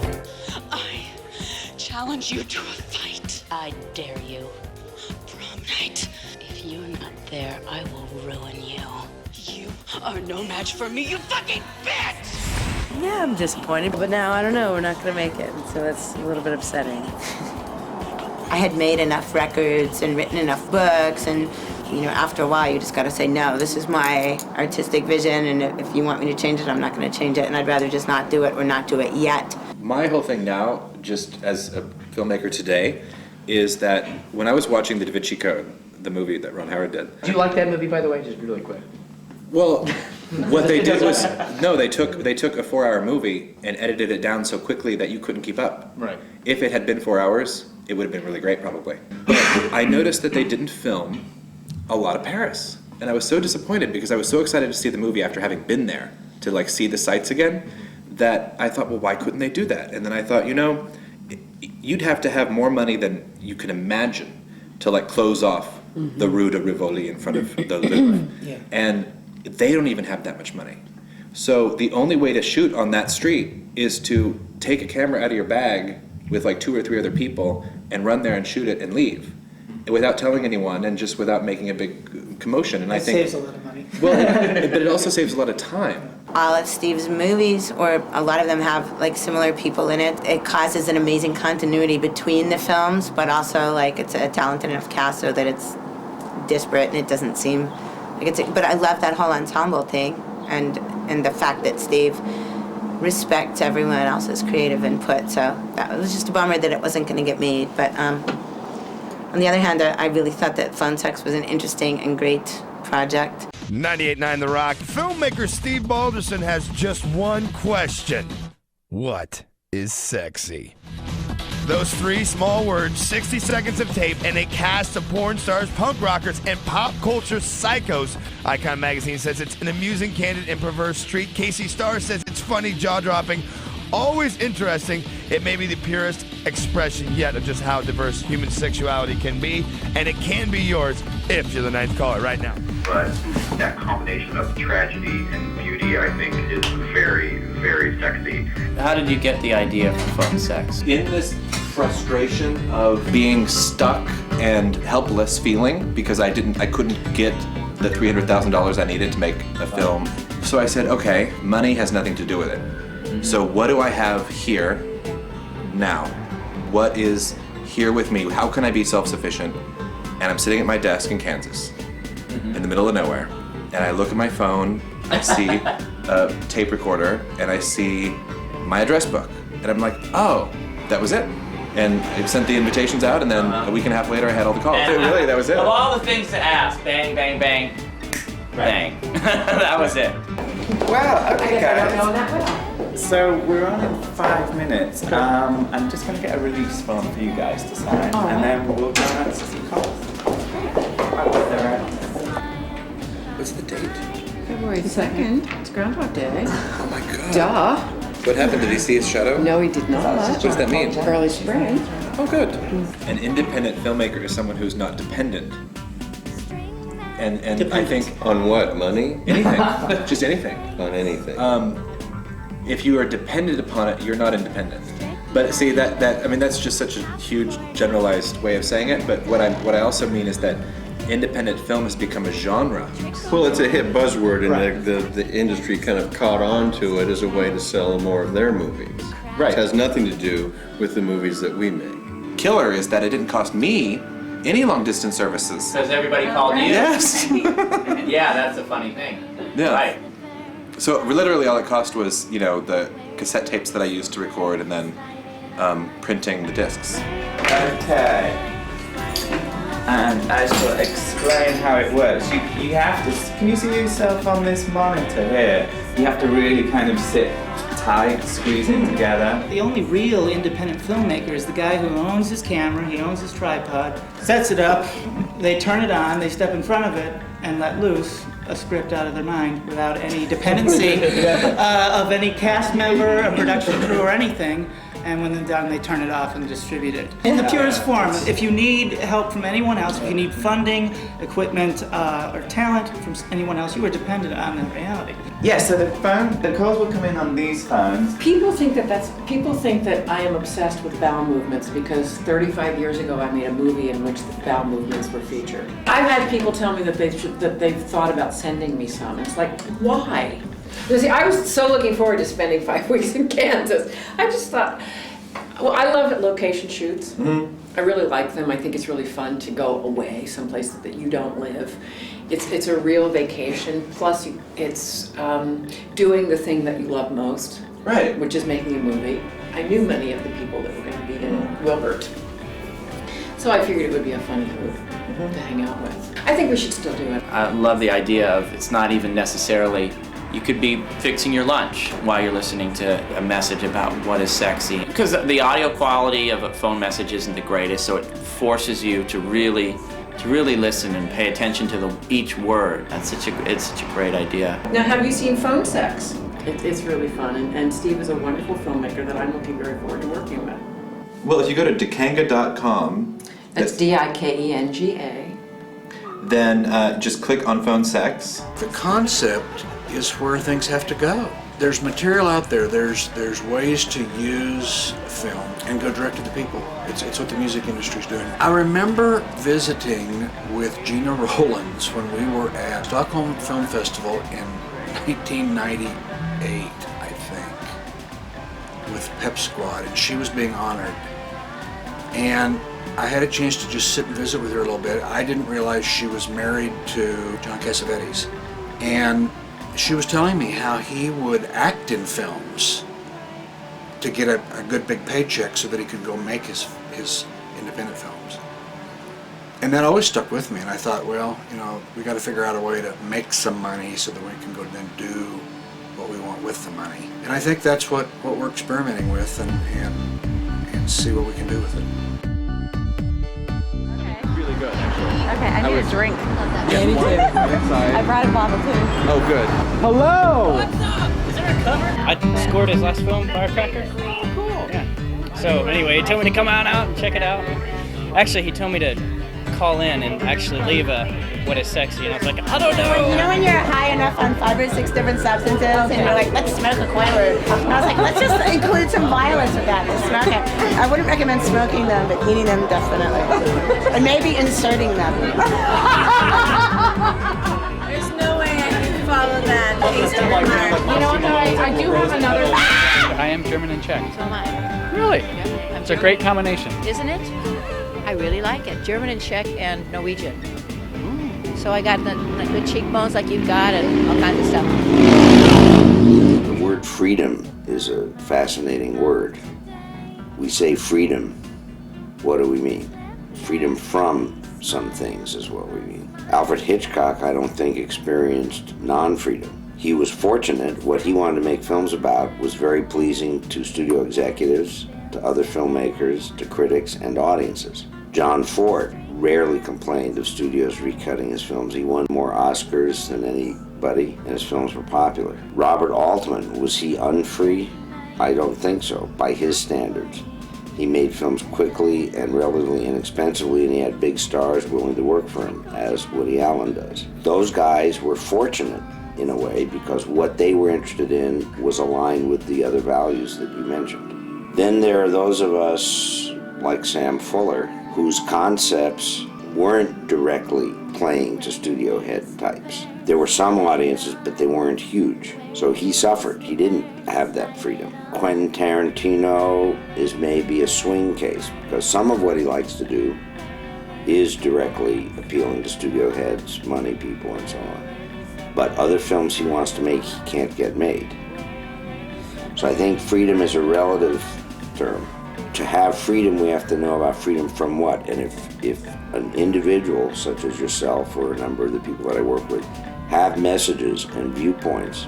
I challenge you to a fight. I dare you. Prom night. If you're not there, I will ruin you. You are no match for me, you fucking bitch! Yeah, I'm disappointed, but now I don't know, we're not going to make it, so that's a little bit upsetting. I had made enough records and written enough books, and after a while you just got to say, no, this is my artistic vision, and if you want me to change it, I'm not going to change it, and I'd rather just not do it or not do it yet. My whole thing now, just as a filmmaker today, is that when I was watching The Da Vinci Code, the movie that Ron Howard did. Do you like that movie, by the way? Just really quick. Well, what they did was, they took a 4-hour movie and edited it down so quickly that you couldn't keep up. Right. If it had been 4 hours, it would have been really great, probably. But I noticed that they didn't film a lot of Paris. And I was so disappointed because I was so excited to see the movie after having been there, to see the sights again, that I thought, well, why couldn't they do that? And then I thought, you'd have to have more money than you can imagine to like close off the Rue de Rivoli in front of the Louvre. Yeah. And they don't even have that much money. So the only way to shoot on that street is to take a camera out of your bag with like 2 or 3 other people and run there and shoot it and leave without telling anyone and just without making a big commotion. And I think saves a lot of money. Well, but it also saves a lot of time. All of Steve's movies, or a lot of them, have like similar people in it. It causes an amazing continuity between the films, but also like it's a talented enough cast so that it's disparate and it doesn't seem like it's. But I love that whole ensemble thing, and the fact that Steve respects everyone else's creative input. So that was just a bummer that it wasn't going to get made. But on the other hand, I really thought that Phone Sex was an interesting and great project. 98.9 The Rock. Filmmaker Steve Balderson has just one question. What is sexy? Those 3 small words, 60 seconds of tape, and a cast of porn stars, punk rockers, and pop culture psychos. Icon Magazine says it's an amusing, candid, and perverse treat. Casey Starr says it's funny, jaw-dropping, always interesting. It may be the purest expression yet of just how diverse human sexuality can be, and it can be yours if you're the 9th caller right now. But that combination of tragedy and beauty, I think, is very, very sexy. How did you get the idea for Phone Sex? In this frustration of being stuck and helpless feeling because I couldn't get the $300,000 I needed to make a film. So I said, okay, money has nothing to do with it. So what do I have here now? What is here with me? How can I be self-sufficient? And I'm sitting at my desk in Kansas, in the middle of nowhere, and I look at my phone, I see a tape recorder, and I see my address book, and I'm like, oh, that was it. And I sent the invitations out, and then a week and a half later, I had all the calls. Really, that was it. Of all the things to ask, bang, bang, bang, bang. That was it. Wow, okay, guys. I don't know that well. So we're on in 5 minutes. I'm just going to get a release form for you guys to sign, and then we'll go and answer some calls. What's the date? February 2nd. It's Groundhog Day. Oh my God. Duh. What happened? Did he see his shadow? No, he did not. What does that mean? Early spring. Oh, good. An independent filmmaker is someone who's not dependent. And I think on what? Money? Anything. Just anything. On anything. If you are dependent upon it, you're not independent. But see that's just such a huge generalized way of saying it. But what I also mean is that independent film has become a genre. Well, it's a hit buzzword, and the industry kind of caught on to it as a way to sell more of their movies. Right. It has nothing to do with the movies that we make. Killer is that it didn't cost me any long distance services. Because everybody called you? Yes. Yeah, that's a funny thing. Yeah. Right. So literally all it cost was, the cassette tapes that I used to record and then printing the discs. Okay. And I shall explain how it works. You have to, can you see yourself on this monitor here? You have to really kind of sit tight, squeeze it together. The only real independent filmmaker is the guy who owns his camera, he owns his tripod, sets it up, they turn it on, they step in front of it, and let loose a script out of their mind without any dependency of any cast member, a production crew, or anything. And when they're done, they turn it off and distribute it. In the purest form, if you need help from anyone else, if you need funding, equipment, or talent from anyone else, you are dependent on that reality. Yeah, so the calls will come in on these phones. People think that I am obsessed with bowel movements because 35 years ago I made a movie in which the bowel movements were featured. I've had people tell me that they've thought about sending me some. It's like, why? Because I was so looking forward to spending 5 weeks in Kansas. I just thought, well, I love location shoots. I really like them. I think it's really fun to go away someplace that you don't live. It's a real vacation. Plus, it's doing the thing that you love most, right? Which is making a movie. I knew many of the people that were going to be in Wilbert, so I figured it would be a fun group to hang out with. I think we should still do it. I love the idea of it's not even necessarily. You could be fixing your lunch while you're listening to a message about what is sexy. Because the audio quality of a phone message isn't the greatest, so it forces you to really listen and pay attention to each word. It's such a great idea. Now, have you seen Phone Sex? It's really fun, and Steve is a wonderful filmmaker that I'm looking very forward to working with. Well, if you go to dikenga.com, That's DIKENGA. then just click on phone sex. The concept is where things have to go. There's material out there. There's ways to use film and go direct to the people. It's what the music industry's doing. I remember visiting with Gina Rollins when we were at Stockholm Film Festival in 1998, I think, with Pep Squad, and she was being honored. And I had a chance to just sit and visit with her a little bit. I didn't realize she was married to John Cassavetes. And she was telling me how he would act in films to get a good big paycheck so that he could go make his independent films. And that always stuck with me, and I thought, well, you know, we got to figure out a way to make some money so that we can go then do what we want with the money. And I think that's what we're experimenting with and see what we can do with it. Really good, actually. Okay, I need a drink. Yeah, me too. I brought a bottle too. Oh, good. Hello! What's up? Is there a cover? I scored his last film, Firecracker. Oh, cool. Yeah. So anyway, he told me to come out and check it out. Actually, he told me to call in and actually leave a what is sexy, and I was like, I don't know. You know when you're high enough on 5 or 6 different substances, and you're like, let's smoke a Quaalude. And I was like, let's just include some violence with that. Let's smoke it. I wouldn't recommend smoking them, but eating them definitely, and maybe inserting them. There's no way I can follow that. You know what, I do have another. I am German and Czech. So am I. Really? Yeah, It's a great combination. Isn't it? I really like it. German and Czech and Norwegian. So I got the good cheekbones like you've got and all kinds of stuff. The word freedom is a fascinating word. We say freedom. What do we mean? Freedom from some things is what we mean. Alfred Hitchcock, I don't think, experienced non-freedom. He was fortunate. What he wanted to make films about was very pleasing to studio executives, to other filmmakers, to critics, and audiences. John Ford rarely complained of studios recutting his films. He won more Oscars than anybody, and his films were popular. Robert Altman, was he unfree? I don't think so, by his standards. He made films quickly and relatively inexpensively, and he had big stars willing to work for him, as Woody Allen does. Those guys were fortunate, in a way, because what they were interested in was aligned with the other values that you mentioned. Then there are those of us, like Sam Fuller, whose concepts weren't directly playing to studio head types. There were some audiences, but they weren't huge. So he suffered. He didn't have that freedom. Quentin Tarantino is maybe a swing case, because some of what he likes to do is directly appealing to studio heads, money people, and so on. But other films he wants to make, he can't get made. So I think freedom is a relative term. To have freedom, we have to know about freedom from what. And if an individual, such as yourself or a number of the people that I work with, have messages and viewpoints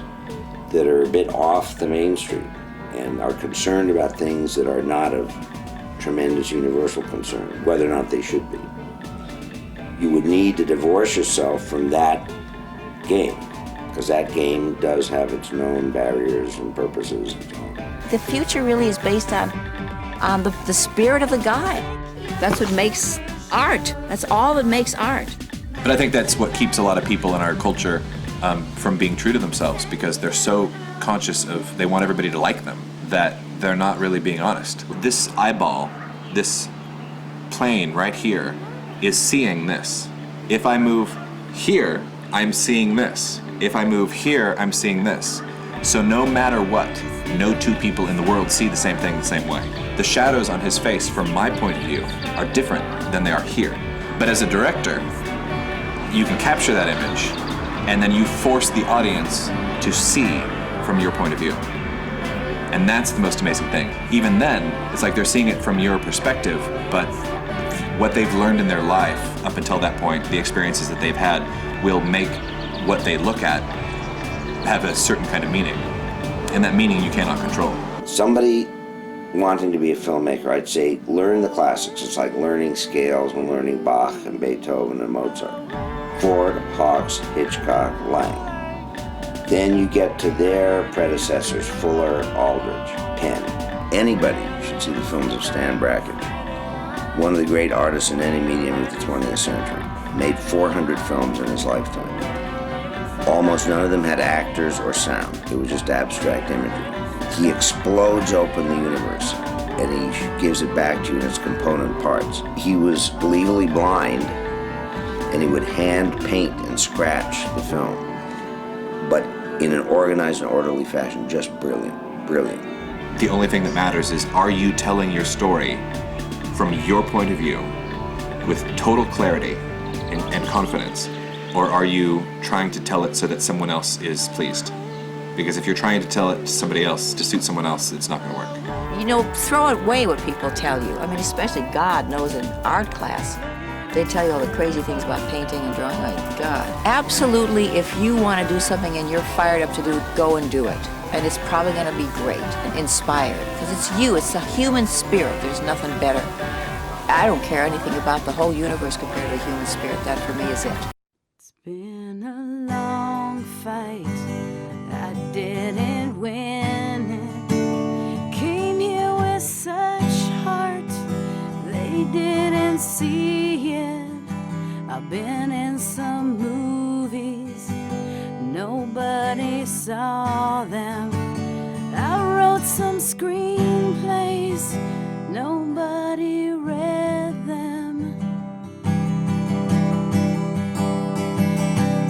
that are a bit off the mainstream and are concerned about things that are not of tremendous universal concern, whether or not they should be, you would need to divorce yourself from that game, because that game does have its known barriers and purposes and so on. The future really is based on the spirit of the guy. That's what makes art. That's all that makes art. But I think that's what keeps a lot of people in our culture from being true to themselves, because they're so conscious of, they want everybody to like them, that they're not really being honest. This eyeball, this plane right here, is seeing this. If I move here, I'm seeing this. If I move here, I'm seeing this. So no matter what, no two people in the world see the same thing the same way. The shadows on his face, from my point of view, are different than they are here. But as a director, you can capture that image, and then you force the audience to see from your point of view. And that's the most amazing thing. Even then, it's like they're seeing it from your perspective, but what they've learned in their life up until that point, the experiences that they've had, will make what they look at have a certain kind of meaning. And that meaning you cannot control. Somebody wanting to be a filmmaker, I'd say learn the classics. It's like learning scales and learning Bach and Beethoven and Mozart. Ford, Hawks, Hitchcock, Lang. Then you get to their predecessors, Fuller, Aldrich, Penn. Anybody should see the films of Stan Brakhage, one of the great artists in any medium of the 20th century. Made 400 films in his lifetime. Almost none of them had actors or sound. It was just abstract imagery. He explodes open the universe, and he gives it back to you in its component parts. He was legally blind, and he would hand paint and scratch the film, but in an organized and orderly fashion. Just brilliant, brilliant. The only thing that matters is, are you telling your story from your point of view with total clarity and confidence, or are you trying to tell it so that someone else is pleased? Because if you're trying to tell it to somebody else, to suit someone else, it's not going to work. You know, throw away what people tell you. I mean, especially God knows in art class, they tell you all the crazy things about painting and drawing. My God. Absolutely, if you want to do something and you're fired up to do, go and do it. And it's probably going to be great and inspired. Because it's you, it's the human spirit. There's nothing better. I don't care anything about the whole universe compared to the human spirit. That for me is it. It's been a long fight. I didn't win it. Came here with such heart. They didn't see it. I've been in some movies. Nobody saw them. I wrote some screenplays. Nobody read them.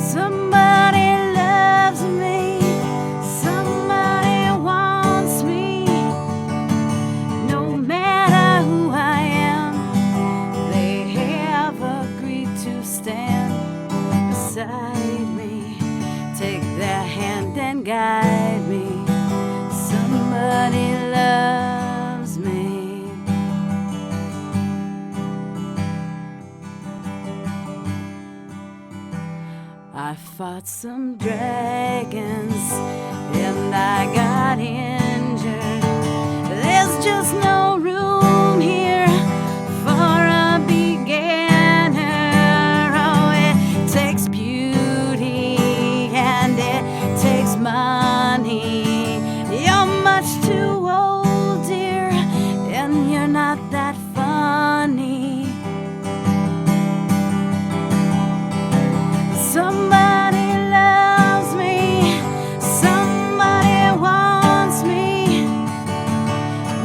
Somebody loves me. Somebody wants me. No matter who I am, they have agreed to stand beside me. Take their hand and guide me. Somebody loves me. I fought some dragons and I got injured. There's just no room here for a beginner. Oh, it takes beauty and it takes money. You're much too old, dear, and you're not that funny. Somebody loves me. Somebody wants me.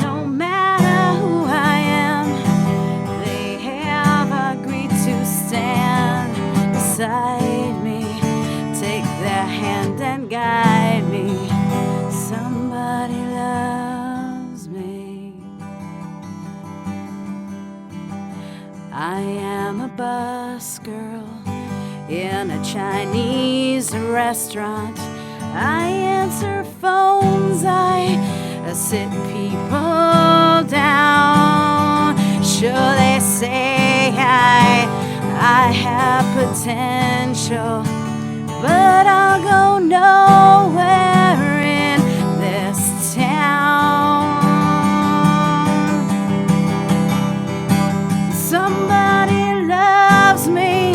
No matter who I am, they have agreed to stand beside me. Take their hand and guide me. Somebody loves me. I am a bus girl in a Chinese restaurant. I answer phones, I sit people down. Sure, they say I have potential, but I'll go nowhere in this town. Somebody loves me.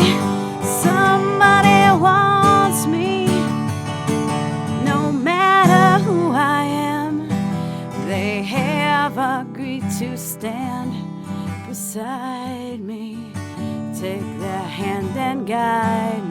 Somebody wants me. No matter who I am, they have agreed to stand beside me. Take their hand and guide me.